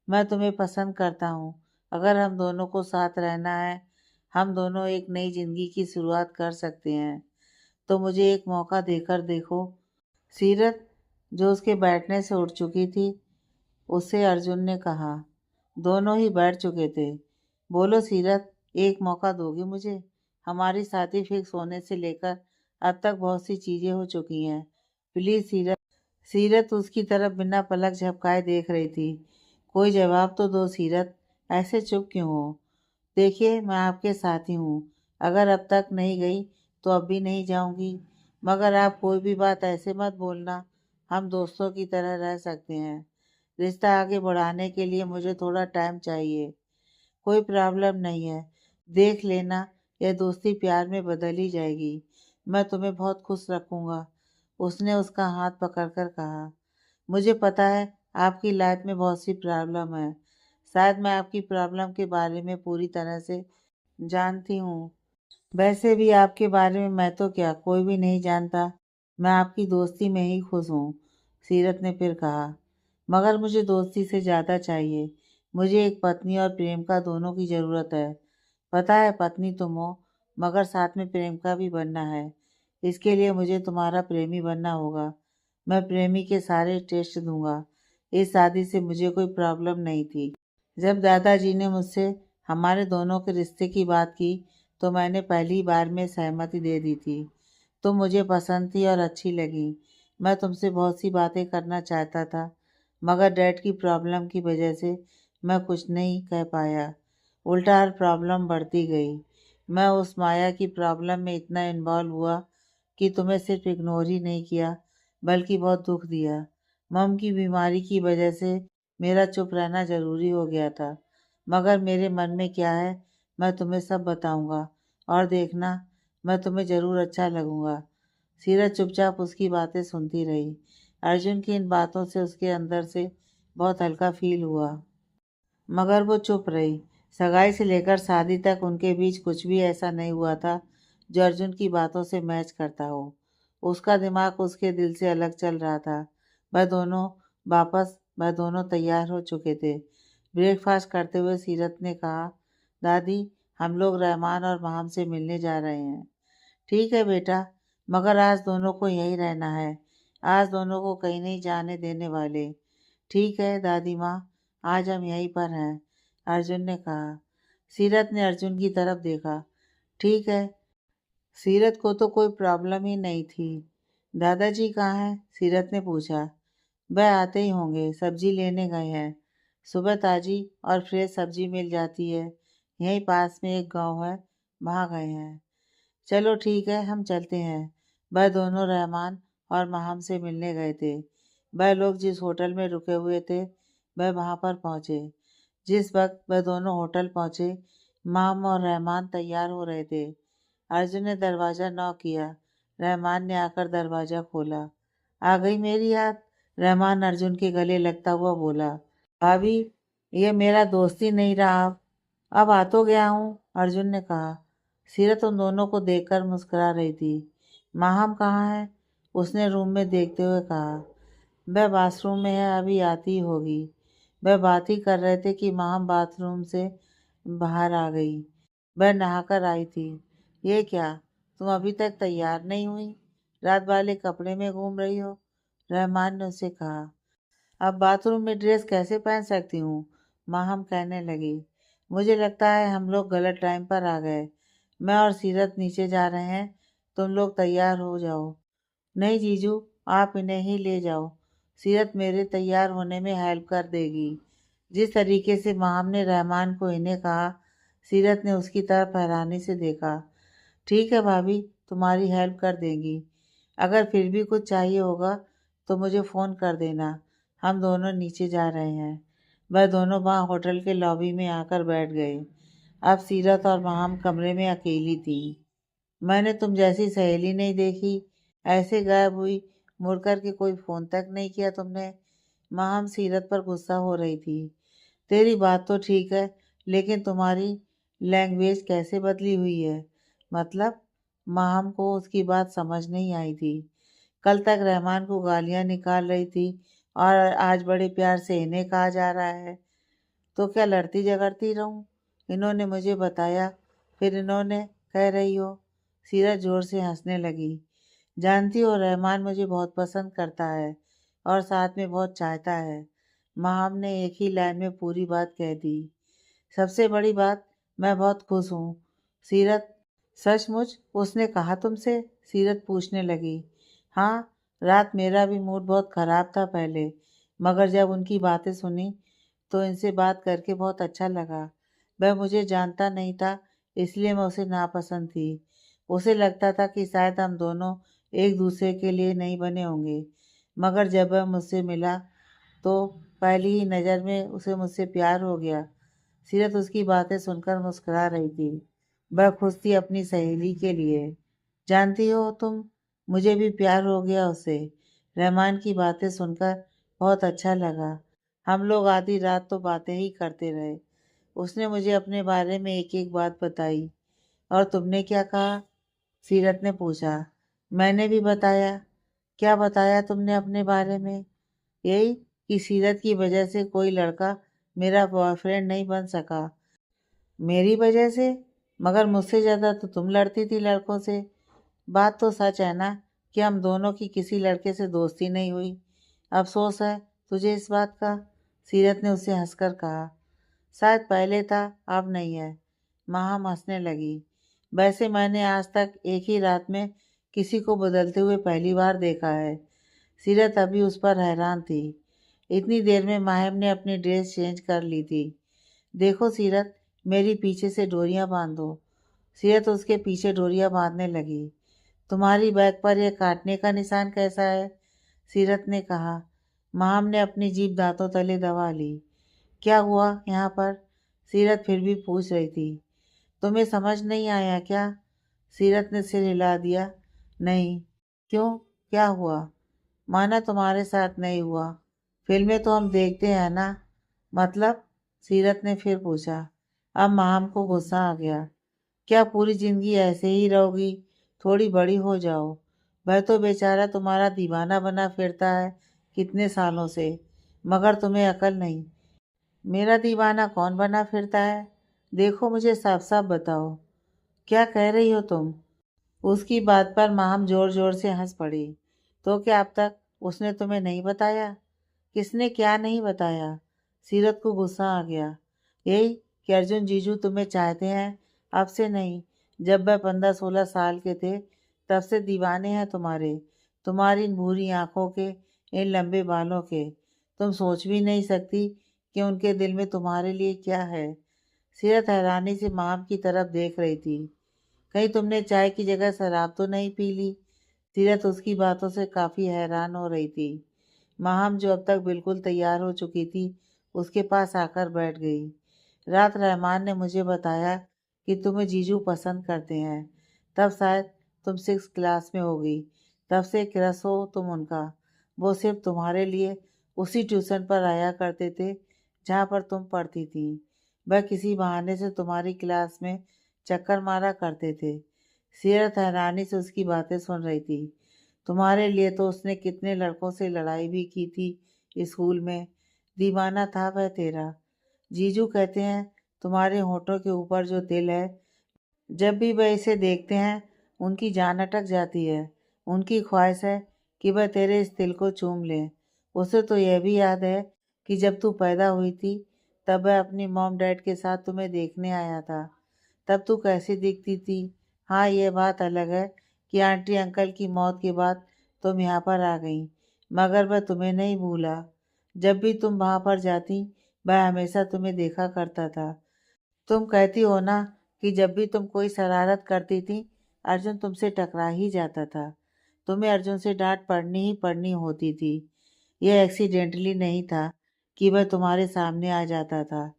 मैं तुम्हें पसंद करता हूँ। अगर हम दोनों को साथ रहना है, हम दोनों एक नई जिंदगी की शुरुआत कर सकते हैं, तो मुझे एक मौका देकर देखो। सीरत, जो उसके बैठने से उठ चुकी थी, उससे अर्जुन ने कहा। दोनों ही बैठ चुके थे। बोलो सीरत, एक मौका दोगी मुझे? हमारी शादी फिक्स होने से लेकर अब तक बहुत सी चीजें हो चुकी हैं। प्लीज सीरत। सीरत उसकी तरफ बिना पलक झपकाए देख रही थी। कोई जवाब तो दो सीरत, ऐसे चुप क्यों हो? देखिए, मैं आपके साथी हूँ। अगर अब तक नहीं गई तो अब भी नहीं जाऊंगी। मगर आप कोई भी बात ऐसे मत बोलना, हम दोस्तों की तरह रह सकते हैं। रिश्ता आगे बढ़ाने के लिए मुझे थोड़ा टाइम चाहिए। कोई प्रॉब्लम नहीं है, देख लेना, यह दोस्ती प्यार में बदल ही जाएगी। मैं तुम्हें बहुत खुश रखूंगा। उसने उसका हाथ पकड़कर कहा। मुझे पता है आपकी लाइफ में बहुत सी प्रॉब्लम है। शायद मैं आपकी प्रॉब्लम के बारे में पूरी तरह से जानती हूँ। वैसे भी आपके बारे में मैं तो क्या कोई भी नहीं जानता। मैं आपकी दोस्ती में ही खुश हूँ, सीरत ने फिर कहा। मगर मुझे दोस्ती से ज़्यादा चाहिए। मुझे एक पत्नी और प्रेमिका दोनों की ज़रूरत है। पता है पत्नी तुम हो, मगर साथ में प्रेमिका भी बनना है। इसके लिए मुझे तुम्हारा प्रेमी बनना होगा। मैं प्रेमी के सारे टेस्ट दूंगा। इस शादी से मुझे कोई प्रॉब्लम नहीं थी। जब दादाजी ने मुझसे हमारे दोनों के रिश्ते की बात की तो मैंने पहली बार में सहमति दे दी थी। तुम मुझे पसंद थी और अच्छी लगी। मैं तुमसे बहुत सी बातें करना चाहता था, मगर डैड की प्रॉब्लम की वजह से मैं कुछ नहीं कह पाया। उल्टा हर प्रॉब्लम बढ़ती गई। मैं उस माया की प्रॉब्लम में इतना इन्वॉल्व हुआ कि तुम्हें सिर्फ इग्नोर ही नहीं किया, बल्कि बहुत दुख दिया। मम की बीमारी की वजह से मेरा चुप रहना ज़रूरी हो गया था। मगर मेरे मन में क्या है मैं तुम्हें सब बताऊंगा, और देखना मैं तुम्हें ज़रूर अच्छा लगूंगा। सीरत चुपचाप उसकी बातें सुनती रही। अर्जुन की इन बातों से उसके अंदर से बहुत हल्का फील हुआ, मगर वो चुप रही। सगाई से लेकर शादी तक उनके बीच कुछ भी ऐसा नहीं हुआ था जो अर्जुन की बातों से मैच करता हो। उसका दिमाग उसके दिल से अलग चल रहा था। वह दोनों तैयार हो चुके थे। ब्रेकफास्ट करते हुए सीरत ने कहा, दादी, हम लोग रहमान और माम से मिलने जा रहे हैं। ठीक है बेटा, मगर आज दोनों को यहीं रहना है। आज दोनों को कहीं नहीं जाने देने वाले। ठीक है दादी माँ, आज हम यहीं पर हैं, अर्जुन ने कहा। सीरत ने अर्जुन की तरफ देखा। ठीक है। सीरत को तो कोई प्रॉब्लम ही नहीं थी। दादाजी कहाँ हैं? सीरत ने पूछा। वह आते ही होंगे, सब्जी लेने गए हैं। सुबह ताजी और फ्रेश सब्जी मिल जाती है। यहीं पास में एक गांव है, वहाँ गए हैं। चलो ठीक है, हम चलते हैं। वह दोनों रहमान और माहम से मिलने गए थे। वह लोग जिस होटल में रुके हुए थे वह वहां पर पहुंचे। जिस वक्त वह दोनों होटल पहुंचे, माहम और रहमान तैयार हो रहे थे। अर्जुन ने दरवाज़ा नॉक किया। रहमान ने आकर दरवाज़ा खोला। आ गई मेरी याद, रहमान अर्जुन के गले लगता हुआ बोला। भाभी, ये मेरा दोस्त ही नहीं रहा अब आ तो गया हूँ, अर्जुन ने कहा। सीरत उन दोनों को देखकर मुस्कुरा रही थी। माहम कहाँ है? उसने रूम में देखते हुए कहा। वह बाथरूम में है, अभी आती होगी। वह बात ही कर रहे थे कि माहम बाथरूम से बाहर आ गई। वह नहाकर आई थी। ये क्या, तुम अभी तक तैयार नहीं हुई? रात वाले कपड़े में घूम रही हो, रहमान ने उसे कहा। अब बाथरूम में ड्रेस कैसे पहन सकती हूँ? माहम कहने लगी। मुझे लगता है हम लोग गलत टाइम पर आ गए। मैं और सीरत नीचे जा रहे हैं, तुम लोग तैयार हो जाओ। नहीं जीजू, आप इन्हें ही ले जाओ। सीरत मेरे तैयार होने में हेल्प कर देगी। जिस तरीके से माम ने रहमान को इन्हें कहा, सीरत ने उसकी तरफ हैरानी से देखा। ठीक है भाभी, तुम्हारी हेल्प कर देंगी। अगर फिर भी कुछ चाहिए होगा तो मुझे फ़ोन कर देना। हम दोनों नीचे जा रहे हैं। वह दोनों वहाँ होटल के लॉबी में आकर बैठ गए। अब सीरत और माम कमरे में अकेली थी। मैंने तुम जैसी सहेली नहीं देखी, ऐसे गायब हुई, मुड़कर के कोई फोन तक नहीं किया तुमने। माहम सीरत पर गुस्सा हो रही थी। तेरी बात तो ठीक है, लेकिन तुम्हारी लैंग्वेज कैसे बदली हुई है? मतलब? माहम को उसकी बात समझ नहीं आई थी। कल तक रहमान को गालियां निकाल रही थी और आज बड़े प्यार से इन्हें कहा जा रहा है। तो क्या लड़ती झगड़ती रहूं? इन्होंने मुझे बताया, फिर इन्होंने कह रही हो। सीरत जोर से हंसने लगी। जानती हो रहमान मुझे बहुत पसंद करता है और साथ में बहुत चाहता है। माहम ने एक ही लाइन में पूरी बात कह दी। सबसे बड़ी बात, मैं बहुत खुश हूँ। सीरत, सचमुच उसने कहा तुमसे? सीरत पूछने लगी। हाँ, रात मेरा भी मूड बहुत खराब था पहले, मगर जब उनकी बातें सुनी तो इनसे बात करके बहुत अच्छा लगा। वह मुझे जानता नहीं था, इसलिए मैं उसे नापसंद थी। उसे लगता था कि शायद हम दोनों एक दूसरे के लिए नहीं बने होंगे। मगर जब वह मुझसे मिला तो पहली ही नज़र में उसे मुझसे प्यार हो गया। सीरत उसकी बातें सुनकर मुस्कुरा रही थी। वह खुश थी अपनी सहेली के लिए। जानती हो तुम, मुझे भी प्यार हो गया उससे। रहमान की बातें सुनकर बहुत अच्छा लगा। हम लोग आधी रात तो बातें ही करते रहे। उसने मुझे अपने बारे में एक एक बात बताई। और तुमने क्या कहा? सीरत ने पूछा। मैंने भी बताया। क्या बताया तुमने अपने बारे में? यही कि सीरत की वजह से कोई लड़का मेरा बॉयफ्रेंड नहीं बन सका। मेरी वजह से? मगर मुझसे ज़्यादा तो तुम लड़ती थी लड़कों से। बात तो सच है ना कि हम दोनों की किसी लड़के से दोस्ती नहीं हुई। अफसोस है तुझे इस बात का? सीरत ने उसे हंसकर कहा। शायद पहले था, अब नहीं है। माँ हंसने लगी। वैसे मैंने आज तक एक ही रात में किसी को बदलते हुए पहली बार देखा है। सीरत अभी उस पर हैरान थी। इतनी देर में माहिम ने अपनी ड्रेस चेंज कर ली थी। देखो सीरत, मेरी पीछे से डोरियां बांध दो। सीरत उसके पीछे डोरियां बांधने लगी। तुम्हारी बैक पर यह काटने का निशान कैसा है? सीरत ने कहा। माहिम ने अपनी जीभ दांतों तले दबा ली। क्या हुआ यहाँ पर? सीरत फिर भी पूछ रही थी। तुम्हें समझ नहीं आया क्या? सीरत ने सिर हिला दिया। नहीं। क्यों? क्या हुआ? माना तुम्हारे साथ नहीं हुआ। फिल्में तो हम देखते हैं ना। मतलब? सीरत ने फिर पूछा। अब माम को गुस्सा आ गया। क्या पूरी जिंदगी ऐसे ही रहोगी? थोड़ी बड़ी हो जाओ। वह तो बेचारा तुम्हारा दीवाना बना फिरता है कितने सालों से, मगर तुम्हें अकल नहीं। मेरा दीवाना कौन बना फिरता है? देखो मुझे साफ साफ बताओ, क्या कह रही हो तुम? उसकी बात पर माम जोर जोर से हंस पड़ी। तो क्या अब तक उसने तुम्हें नहीं बताया? किसने क्या नहीं बताया? सीरत को गुस्सा आ गया। यही कि अर्जुन जीजू तुम्हें चाहते हैं, अब से नहीं। जब वह 15-16 साल के थे तब से दीवाने हैं तुम्हारे। तुम्हारी इन भूरी आंखों के, इन लंबे बालों के। तुम सोच भी नहीं सकती कि उनके दिल में तुम्हारे लिए क्या है। सीरत हैरानी से माम की तरफ देख रही थी। कहीं तुमने चाय की जगह शराब तो नहीं पी ली? सीरत उसकी बातों से काफ़ी हैरान हो रही थी। माहम जो अब तक बिल्कुल तैयार हो चुकी थी, उसके पास आकर बैठ गई। रात रहमान ने मुझे बताया कि तुम्हें जीजू पसंद करते हैं। तब शायद तुम 6 क्लास में होगी। तब से क्रश हो तुम उनका। वो सिर्फ तुम्हारे लिए उसी ट्यूशन पर आया करते थे जहाँ पर तुम पढ़ती थी। वह किसी बहाने से तुम्हारी क्लास में चक्कर मारा करते थे। सीरत हैरानी से उसकी बातें सुन रही थी। तुम्हारे लिए तो उसने कितने लड़कों से लड़ाई भी की थी स्कूल में। दीवाना था वह तेरा। जीजू कहते हैं तुम्हारे होठों के ऊपर जो तिल है, जब भी वह इसे देखते हैं उनकी जान अटक जाती है। उनकी ख्वाहिश है कि वह तेरे इस तिल को चूम लें। उसे तो यह भी याद है कि जब तू पैदा हुई थी तब वह अपनी मॉम डैड के साथ तुम्हें देखने आया था। तब तू कैसी दिखती थी। हाँ, यह बात अलग है कि आंटी अंकल की मौत के बाद तुम यहाँ पर आ गई, मगर वह तुम्हें नहीं भूला। जब भी तुम वहाँ पर जाती वह हमेशा तुम्हें देखा करता था। तुम कहती हो ना कि जब भी तुम कोई शरारत करती थी अर्जुन तुमसे टकरा ही जाता था। तुम्हें अर्जुन से डांट पड़नी ही पड़नी होती थी। यह एक्सीडेंटली नहीं था कि वह तुम्हारे सामने आ जाता था।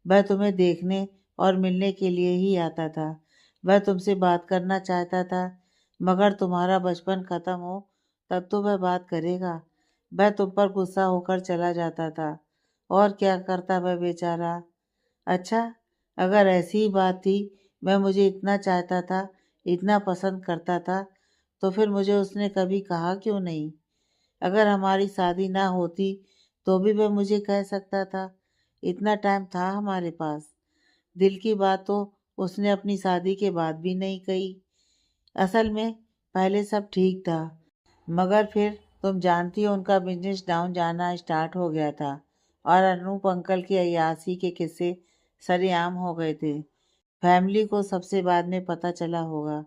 वह तुम्हें देखने और मिलने के लिए ही आता था। वह तुमसे बात करना चाहता था, मगर तुम्हारा बचपन खत्म हो तब तो वह बात करेगा। वह तुम पर गुस्सा होकर चला जाता था। और क्या करता वह बेचारा। अच्छा, अगर ऐसी ही बात थी, वह मुझे इतना चाहता था, इतना पसंद करता था, तो फिर मुझे उसने कभी कहा क्यों नहीं? अगर हमारी शादी ना होती तो भी वह मुझे कह सकता था। इतना टाइम था हमारे पास। दिल की बात तो उसने अपनी शादी के बाद भी नहीं कही। असल में पहले सब ठीक था, मगर फिर तुम जानती हो उनका बिजनेस डाउन जाना स्टार्ट हो गया था और अनूप अंकल की अय्यासी के किस्से सरेआम हो गए थे। फैमिली को सबसे बाद में पता चला होगा।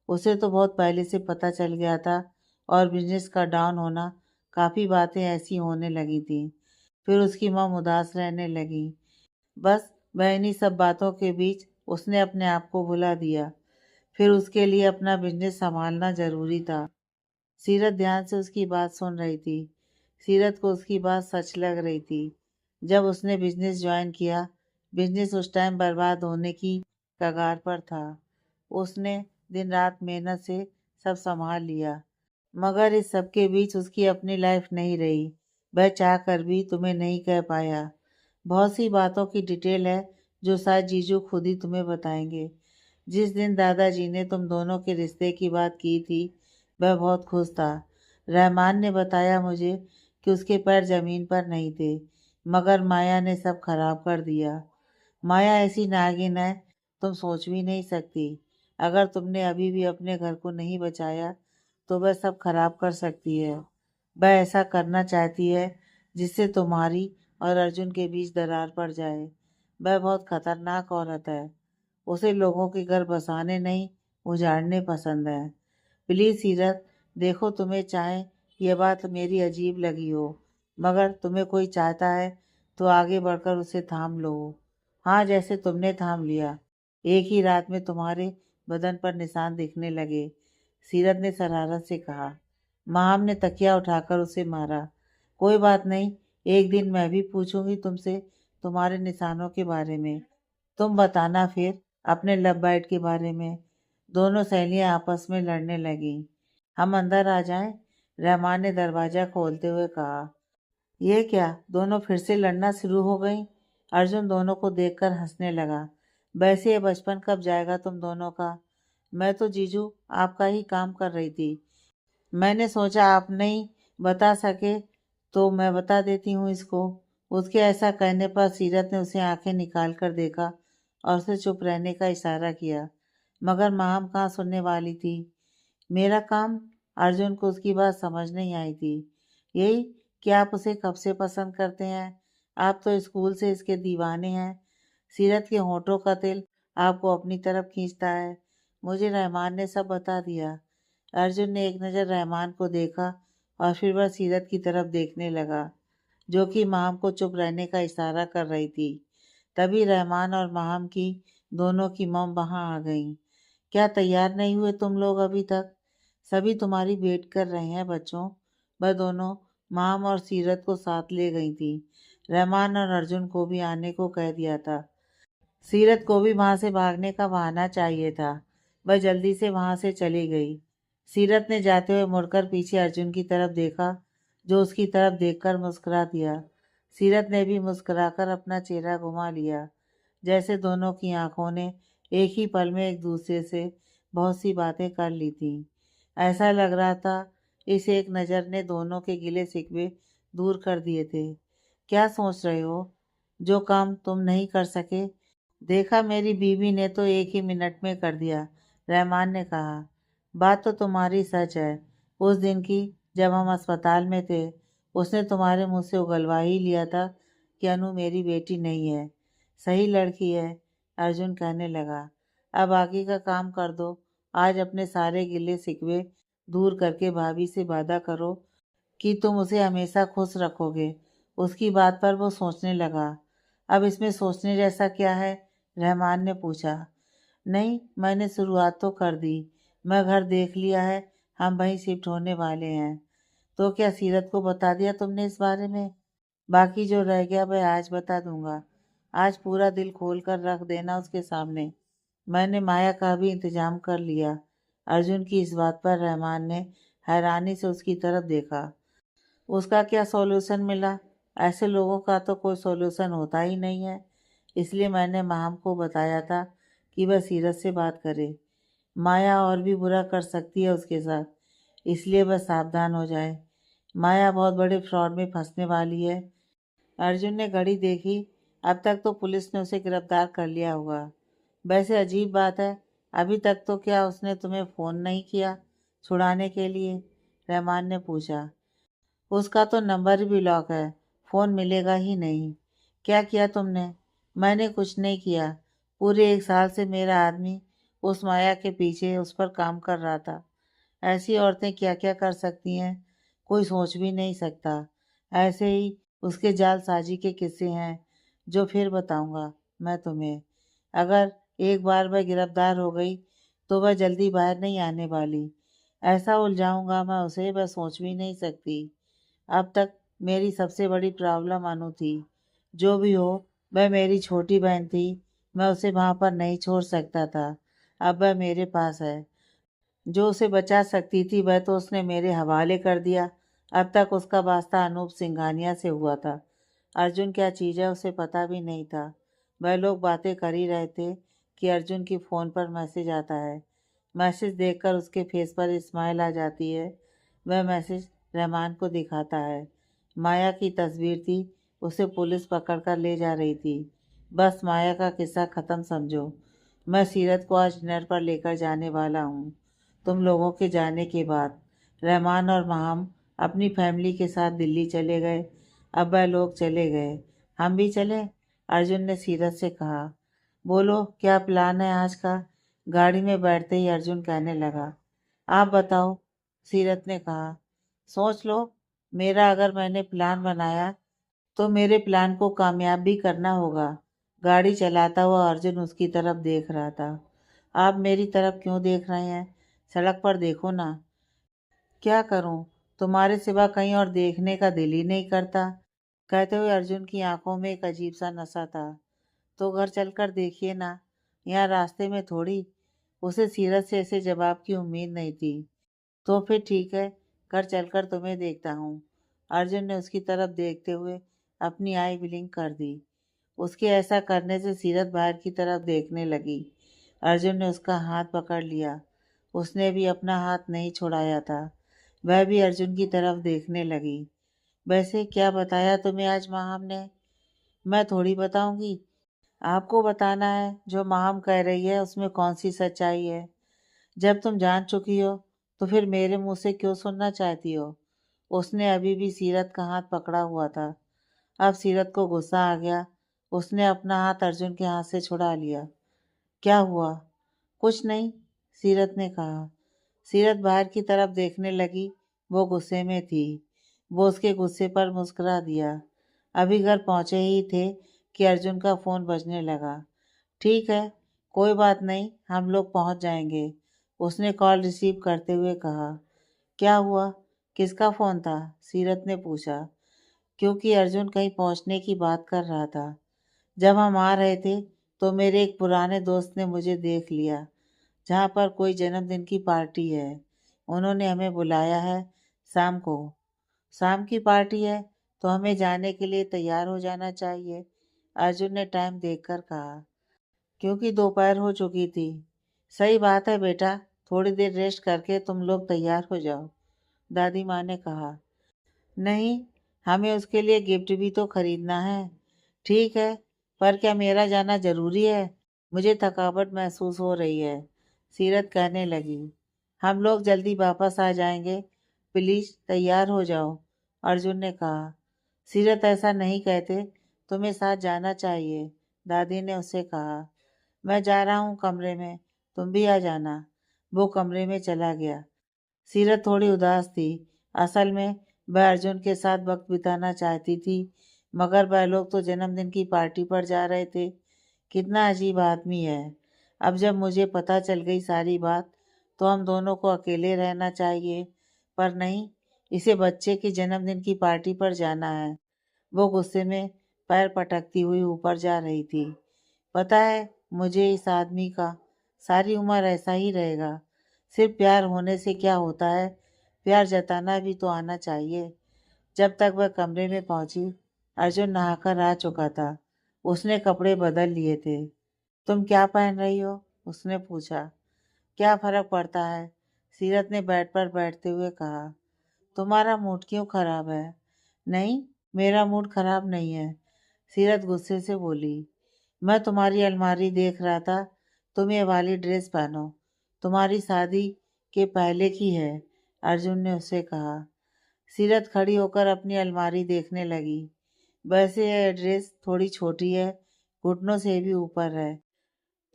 उसे तो बहुत पहले से पता चल गया था और बिजनेस का डाउन होना, काफ़ी बातें ऐसी होने लगी थी। फिर उसकी माँ उदास रहने लगी। बस वह इन्हीं सब बातों के बीच उसने अपने आप को भुला दिया। फिर उसके लिए अपना बिजनेस संभालना ज़रूरी था। सीरत ध्यान से उसकी बात सुन रही थी। सीरत को उसकी बात सच लग रही थी। जब उसने बिजनेस ज्वाइन किया, बिजनेस उस टाइम बर्बाद होने की कगार पर था। उसने दिन रात मेहनत से सब संभाल लिया, मगर इस सब के बीच उसकी अपनी लाइफ नहीं रही। वह चाह कर भी तुम्हें नहीं कह पाया। बहुत सी बातों की डिटेल है जो शायद जीजू खुद ही तुम्हें बताएंगे। जिस दिन दादाजी ने तुम दोनों के रिश्ते की बात की थी, वह बहुत खुश था। रहमान ने बताया मुझे कि उसके पैर जमीन पर नहीं थे, मगर माया ने सब खराब कर दिया। माया ऐसी नागिन है, तुम सोच भी नहीं सकती। अगर तुमने अभी भी अपने घर को नहीं बचाया तो वह सब खराब कर सकती है। वह ऐसा करना चाहती है जिससे तुम्हारी और अर्जुन के बीच दरार पड़ जाए। वह बहुत खतरनाक औरत है। उसे लोगों के घर बसाने नहीं, उजाड़ने पसंद है। प्लीज सीरत, देखो, तुम्हें चाहे ये बात मेरी अजीब लगी हो, मगर तुम्हें कोई चाहता है तो आगे बढ़कर उसे थाम लो। हाँ, जैसे तुमने थाम लिया। एक ही रात में तुम्हारे बदन पर निशान दिखने लगे। सीरत ने शरारत से कहा। माम ने तकिया उठाकर उसे मारा। कोई बात नहीं, एक दिन मैं भी पूछूंगी तुमसे तुम्हारे निशानों के बारे में। तुम बताना फिर अपने लव बाइट के बारे में। दोनों सहेलियां आपस में लड़ने लगीं। हम अंदर आ जाएं? रहमान ने दरवाजा खोलते हुए कहा। ये क्या, दोनों फिर से लड़ना शुरू हो गई? अर्जुन दोनों को देखकर हंसने लगा। वैसे ये बचपन कब जाएगा तुम दोनों का? मैं तो जीजू आपका ही काम कर रही थी। मैंने सोचा आप नहीं बता सके तो मैं बता देती हूँ इसको। उसके ऐसा कहने पर सीरत ने उसे आंखें निकाल कर देखा और उसे चुप रहने का इशारा किया, मगर माम कहाँ सुनने वाली थी। मेरा काम? अर्जुन को उसकी बात समझ नहीं आई थी। यही कि आप उसे कब से पसंद करते हैं? आप तो स्कूल से इसके दीवाने हैं। सीरत के होठों का तिल आपको अपनी तरफ खींचता है। मुझे रहमान ने सब बता दिया। अर्जुन ने एक नज़र रहमान को देखा और फिर वह सीरत की तरफ देखने लगा, जो कि माम को चुप रहने का इशारा कर रही थी। तभी रहमान और माम की दोनों की मम वहां आ गईं। क्या तैयार नहीं हुए तुम लोग अभी तक? सभी तुम्हारी वेट कर रहे हैं बच्चों। वह दोनों माम और सीरत को साथ ले गई थी। रहमान और अर्जुन को भी आने को कह दिया था। सीरत को भी वहां से भागने का बहाना चाहिए था। वह जल्दी से वहां से चली गई। सीरत ने जाते हुए मुड़कर पीछे अर्जुन की तरफ देखा, जो उसकी तरफ देखकर मुस्कुरा दिया। सीरत ने भी मुस्कुराकर अपना चेहरा घुमा लिया, जैसे दोनों की आंखों ने एक ही पल में एक दूसरे से बहुत सी बातें कर ली थीं। ऐसा लग रहा था इस एक नज़र ने दोनों के गिले शिकवे दूर कर दिए थे। क्या सोच रहे हो? जो काम तुम नहीं कर सके, देखा मेरी बीवी ने तो एक ही मिनट में कर दिया, रहमान ने कहा। बात तो तुम्हारी सच है। उस दिन की, जब हम अस्पताल में थे, उसने तुम्हारे मुंह से उगलवा ही लिया था कि अनु मेरी बेटी नहीं है, सही लड़की है। अर्जुन कहने लगा। अब आगे का काम कर दो। आज अपने सारे गिले शिकवे दूर करके भाभी से वादा करो कि तुम उसे हमेशा खुश रखोगे। उसकी बात पर वो सोचने लगा। अब इसमें सोचने जैसा क्या है? रहमान ने पूछा। नहीं, मैंने शुरुआत तो कर दी। मैं घर देख लिया है, हम वहीं शिफ्ट होने वाले हैं। तो क्या सीरत को बता दिया तुमने इस बारे में? बाकी जो रह गया वह आज बता दूंगा। आज पूरा दिल खोल कर रख देना उसके सामने। मैंने माया का भी इंतजाम कर लिया। अर्जुन की इस बात पर रहमान ने हैरानी से उसकी तरफ देखा। उसका क्या सॉल्यूशन मिला? ऐसे लोगों का तो कोई सॉल्यूशन होता ही नहीं है। इसलिए मैंने माम को बताया था कि वह सीरत से बात करे। माया और भी बुरा कर सकती है उसके साथ, इसलिए वह सावधान हो जाए। माया बहुत बड़े फ्रॉड में फंसने वाली है। अर्जुन ने घड़ी देखी। अब तक तो पुलिस ने उसे गिरफ्तार कर लिया होगा। वैसे अजीब बात है, अभी तक तो क्या उसने तुम्हें फ़ोन नहीं किया छुड़ाने के लिए? रहमान ने पूछा। उसका तो नंबर ही ब्लॉक है, फ़ोन मिलेगा ही नहीं। क्या किया तुमने? मैंने कुछ नहीं किया। पूरे एक साल से मेरा आदमी उस माया के पीछे उस पर काम कर रहा था। ऐसी औरतें क्या क्या कर सकती हैं, कोई सोच भी नहीं सकता। ऐसे ही उसके जालसाजी के किस्से हैं, जो फिर बताऊंगा मैं तुम्हें। अगर एक बार वह गिरफ्तार हो गई तो वह जल्दी बाहर नहीं आने वाली। ऐसा उलझाऊंगा मैं उसे, वह सोच भी नहीं सकती। अब तक मेरी सबसे बड़ी प्रॉब्लम अनु थी। जो भी हो, वह मेरी छोटी बहन थी। मैं उसे वहां पर नहीं छोड़ सकता था। अब वह मेरे पास है। जो उसे बचा सकती थी वह तो उसने मेरे हवाले कर दिया। अब तक उसका वास्ता अनूप सिंघानिया से हुआ था। अर्जुन क्या चीज़ है उसे पता भी नहीं था। वह लोग बातें कर ही रहे थे कि अर्जुन की फ़ोन पर मैसेज आता है। मैसेज देखकर उसके फेस पर स्माइल आ जाती है। वह मैसेज रहमान को दिखाता है। माया की तस्वीर थी। उसे पुलिस पकड़ कर ले जा रही थी। बस माया का किस्सा ख़त्म समझो। मैं सीरत को आज डिनर पर लेकर जाने वाला हूँ। तुम लोगों के जाने के बाद रहमान और माहम अपनी फैमिली के साथ दिल्ली चले गए। अब वह लोग चले गए, हम भी चलें? अर्जुन ने सीरत से कहा। बोलो क्या प्लान है आज का? गाड़ी में बैठते ही अर्जुन कहने लगा। आप बताओ, सीरत ने कहा। सोच लो, मेरा अगर मैंने प्लान बनाया तो मेरे प्लान को कामयाब भी करना होगा। गाड़ी चलाता हुआ अर्जुन उसकी तरफ देख रहा था। आप मेरी तरफ क्यों देख रहे हैं? सड़क पर देखो ना। क्या करूं, तुम्हारे सिवा कहीं और देखने का दिल ही नहीं करता। कहते हुए अर्जुन की आंखों में एक अजीब सा नशा था। तो घर चलकर देखिए ना, यहाँ रास्ते में थोड़ी। उसे सीरत से ऐसे जवाब की उम्मीद नहीं थी। तो फिर ठीक है, घर चलकर तुम्हें देखता हूँ। अर्जुन ने उसकी तरफ देखते हुए अपनी आई ब्लिंक कर दी। उसके ऐसा करने से सीरत बाहर की तरफ देखने लगी। अर्जुन ने उसका हाथ पकड़ लिया। उसने भी अपना हाथ नहीं छुड़ाया था। वह भी अर्जुन की तरफ देखने लगी। वैसे क्या बताया तुम्हें आज माहम ने? मैं थोड़ी बताऊंगी। आपको बताना है। जो माहम कह रही है उसमें कौन सी सच्चाई है? जब तुम जान चुकी हो तो फिर मेरे मुंह से क्यों सुनना चाहती हो? उसने अभी भी सीरत का हाथ पकड़ा हुआ था। अब सीरत को गुस्सा आ गया। उसने अपना हाथ अर्जुन के हाथ से छुड़ा लिया। क्या हुआ? कुछ नहीं, सीरत ने कहा। सीरत बाहर की तरफ देखने लगी। वो गुस्से में थी। वो उसके गुस्से पर मुस्कुरा दिया। अभी घर पहुंचे ही थे कि अर्जुन का फोन बजने लगा। ठीक है, कोई बात नहीं, हम लोग पहुंच जाएंगे, उसने कॉल रिसीव करते हुए कहा। क्या हुआ? किसका फोन था? सीरत ने पूछा, क्योंकि अर्जुन कहीं पहुंचने की बात कर रहा था। जब हम आ रहे थे तो मेरे एक पुराने दोस्त ने मुझे देख लिया। जहाँ पर कोई जन्मदिन की पार्टी है। उन्होंने हमें बुलाया है शाम को। शाम की पार्टी है तो हमें जाने के लिए तैयार हो जाना चाहिए, अर्जुन ने टाइम देखकर कहा। क्योंकि दोपहर हो चुकी थी। सही बात है बेटा, थोड़ी देर रेस्ट करके तुम लोग तैयार हो जाओ, दादी माँ ने कहा। नहीं, हमें उसके लिए गिफ्ट भी तो खरीदना है। ठीक है, पर क्या मेरा जाना जरूरी है? मुझे थकावट महसूस हो रही है, सीरत कहने लगी। हम लोग जल्दी वापस आ जाएंगे, प्लीज तैयार हो जाओ, अर्जुन ने कहा। सीरत ऐसा नहीं कहते, तुम्हें साथ जाना चाहिए, दादी ने उसे कहा। मैं जा रहा हूँ कमरे में, तुम भी आ जाना। वो कमरे में चला गया। सीरत थोड़ी उदास थी। असल में वह अर्जुन के साथ वक्त बिताना चाहती थी, मगर वह लोग तो जन्मदिन की पार्टी पर जा रहे थे। कितना अजीब आदमी है। अब जब मुझे पता चल गई सारी बात तो हम दोनों को अकेले रहना चाहिए। पर नहीं, इसे बच्चे के जन्मदिन की पार्टी पर जाना है। वो गुस्से में पैर पटकती हुई ऊपर जा रही थी। पता है, मुझे इस आदमी का सारी उम्र ऐसा ही रहेगा। सिर्फ प्यार होने से क्या होता है? प्यार जताना भी तो आना चाहिए। जब तक वह कमरे में पहुंची, अर्जुन नहाकर आ चुका था। उसने कपड़े बदल लिए थे। तुम क्या पहन रही हो? उसने पूछा। क्या फर्क पड़ता है? सीरत ने बेड पर बैठते हुए कहा। तुम्हारा मूड क्यों खराब है? नहीं, मेरा मूड खराब नहीं है, सीरत गुस्से से बोली। मैं तुम्हारी अलमारी देख रहा था। तुम ये वाली ड्रेस पहनो, तुम्हारी शादी के पहले की है, अर्जुन ने उसे कहा। सीरत खड़ी होकर अपनी अलमारी देखने लगी। वैसे यह ड्रेस थोड़ी छोटी है, घुटनों से भी ऊपर है।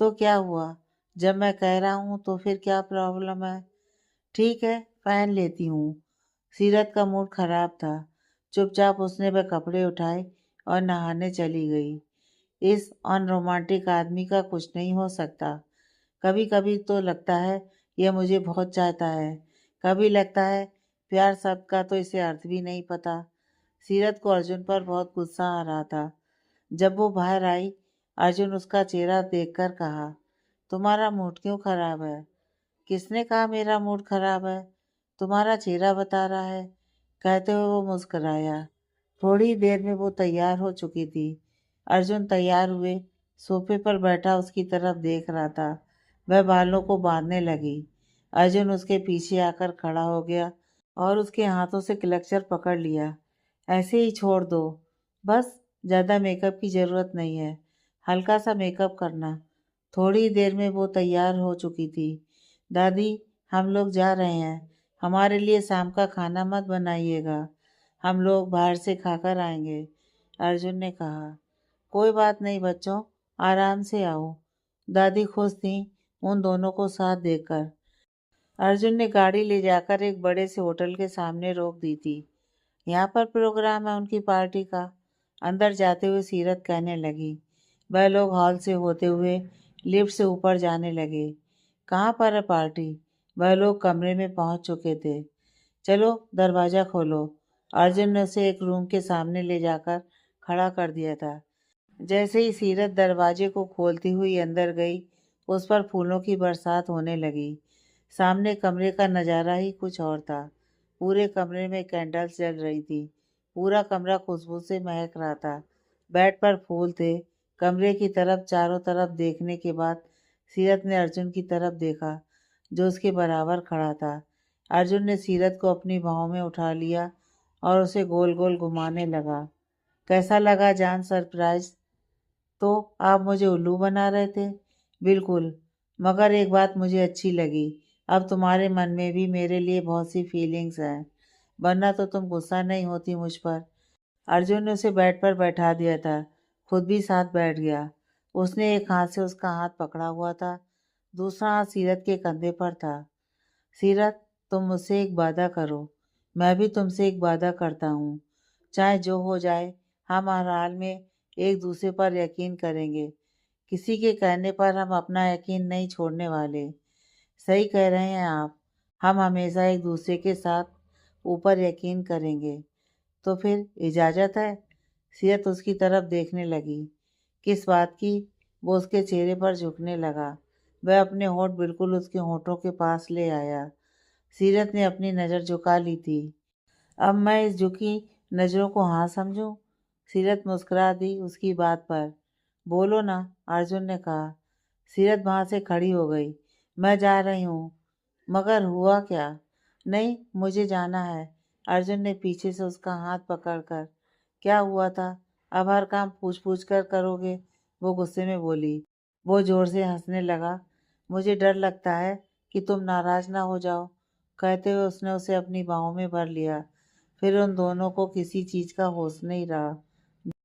तो क्या हुआ? जब मैं कह रहा हूँ तो फिर क्या प्रॉब्लम है? ठीक है, पहन लेती हूँ। सीरत का मूड खराब था। चुपचाप उसने वह कपड़े उठाए और नहाने चली गई। इस अनरोमांटिक आदमी का कुछ नहीं हो सकता। कभी कभी तो लगता है यह मुझे बहुत चाहता है, कभी लगता है प्यार शब्द का तो इसे अर्थ भी नहीं पता। सीरत को अर्जुन पर बहुत गुस्सा आ रहा था। जब वो बाहर आई, अर्जुन उसका चेहरा देखकर कहा, तुम्हारा मूड क्यों खराब है? किसने कहा मेरा मूड खराब है? तुम्हारा चेहरा बता रहा है, कहते हुए वो मुस्कुराया। थोड़ी देर में वो तैयार हो चुकी थी। अर्जुन तैयार हुए सोफे पर बैठा उसकी तरफ देख रहा था। वह बालों को बांधने लगी। अर्जुन उसके पीछे आकर खड़ा हो गया और उसके हाथों से क्लचर पकड़ लिया। ऐसे ही छोड़ दो, बस ज़्यादा मेकअप की ज़रूरत नहीं है, हल्का सा मेकअप करना। थोड़ी देर में वो तैयार हो चुकी थी। दादी, हम लोग जा रहे हैं, हमारे लिए शाम का खाना मत बनाइएगा, हम लोग बाहर से खाकर आएंगे, अर्जुन ने कहा। कोई बात नहीं बच्चों, आराम से आओ। दादी खुश थी उन दोनों को साथ देखकर। अर्जुन ने गाड़ी ले जाकर एक बड़े से होटल के सामने रोक दी थी। यहाँ पर प्रोग्राम है उनकी पार्टी का, अंदर जाते हुए सीरत कहने लगी। वह लोग हॉल से होते हुए लिफ्ट से ऊपर जाने लगे। कहाँ पर है पार्टी? वह लोग कमरे में पहुंच चुके थे। चलो दरवाज़ा खोलो। अर्जुन ने उसे एक रूम के सामने ले जाकर खड़ा कर दिया था। जैसे ही सीरत दरवाजे को खोलती हुई अंदर गई, उस पर फूलों की बरसात होने लगी। सामने कमरे का नज़ारा ही कुछ और था। पूरे कमरे में कैंडल्स जल रही थी। पूरा कमरा खुशबू से महक रहा था। बेड पर फूल थे। कमरे की तरफ चारों तरफ देखने के बाद सीरत ने अर्जुन की तरफ देखा, जो उसके बराबर खड़ा था। अर्जुन ने सीरत को अपनी बाहों में उठा लिया और उसे गोल गोल घुमाने लगा। कैसा लगा जान सरप्राइज? तो आप मुझे उल्लू बना रहे थे? बिल्कुल, मगर एक बात मुझे अच्छी लगी, अब तुम्हारे मन में भी मेरे लिए बहुत सी फीलिंग्स हैं, वरना तो तुम गुस्सा नहीं होती मुझ पर। अर्जुन ने उसे बेड पर बैठा दिया था, खुद भी साथ बैठ गया। उसने एक हाथ से उसका हाथ पकड़ा हुआ था, दूसरा हाथ सीरत के कंधे पर था। सीरत, तुम मुझसे एक वादा करो, मैं भी तुमसे एक वादा करता हूँ। चाहे जो हो जाए, हम हर हाल में एक दूसरे पर यकीन करेंगे। किसी के कहने पर हम अपना यकीन नहीं छोड़ने वाले। सही कह रहे हैं आप, हम हमेशा एक दूसरे के साथ ऊपर यकीन करेंगे। तो फिर इजाज़त है? सीरत उसकी तरफ देखने लगी। किस बात की? वो उसके चेहरे पर झुकने लगा। वह अपने होंठ बिल्कुल उसके होंठों के पास ले आया। सीरत ने अपनी नज़र झुका ली थी। अब मैं इस झुकी नज़रों को हाँ समझूं? सीरत मुस्कुरा दी उसकी बात पर। बोलो ना, अर्जुन ने कहा। सीरत वहाँ से खड़ी हो गई। मैं जा रही हूँ। मगर हुआ क्या? नहीं, मुझे जाना है। अर्जुन ने पीछे से उसका हाथ पकड़कर। क्या हुआ था? अब हर काम पूछ पूछ कर करोगे? वो गुस्से में बोली। वो जोर से हंसने लगा। मुझे डर लगता है कि तुम नाराज ना हो जाओ, कहते हुए उसने उसे अपनी बाहों में भर लिया। फिर उन दोनों को किसी चीज़ का होश नहीं रहा।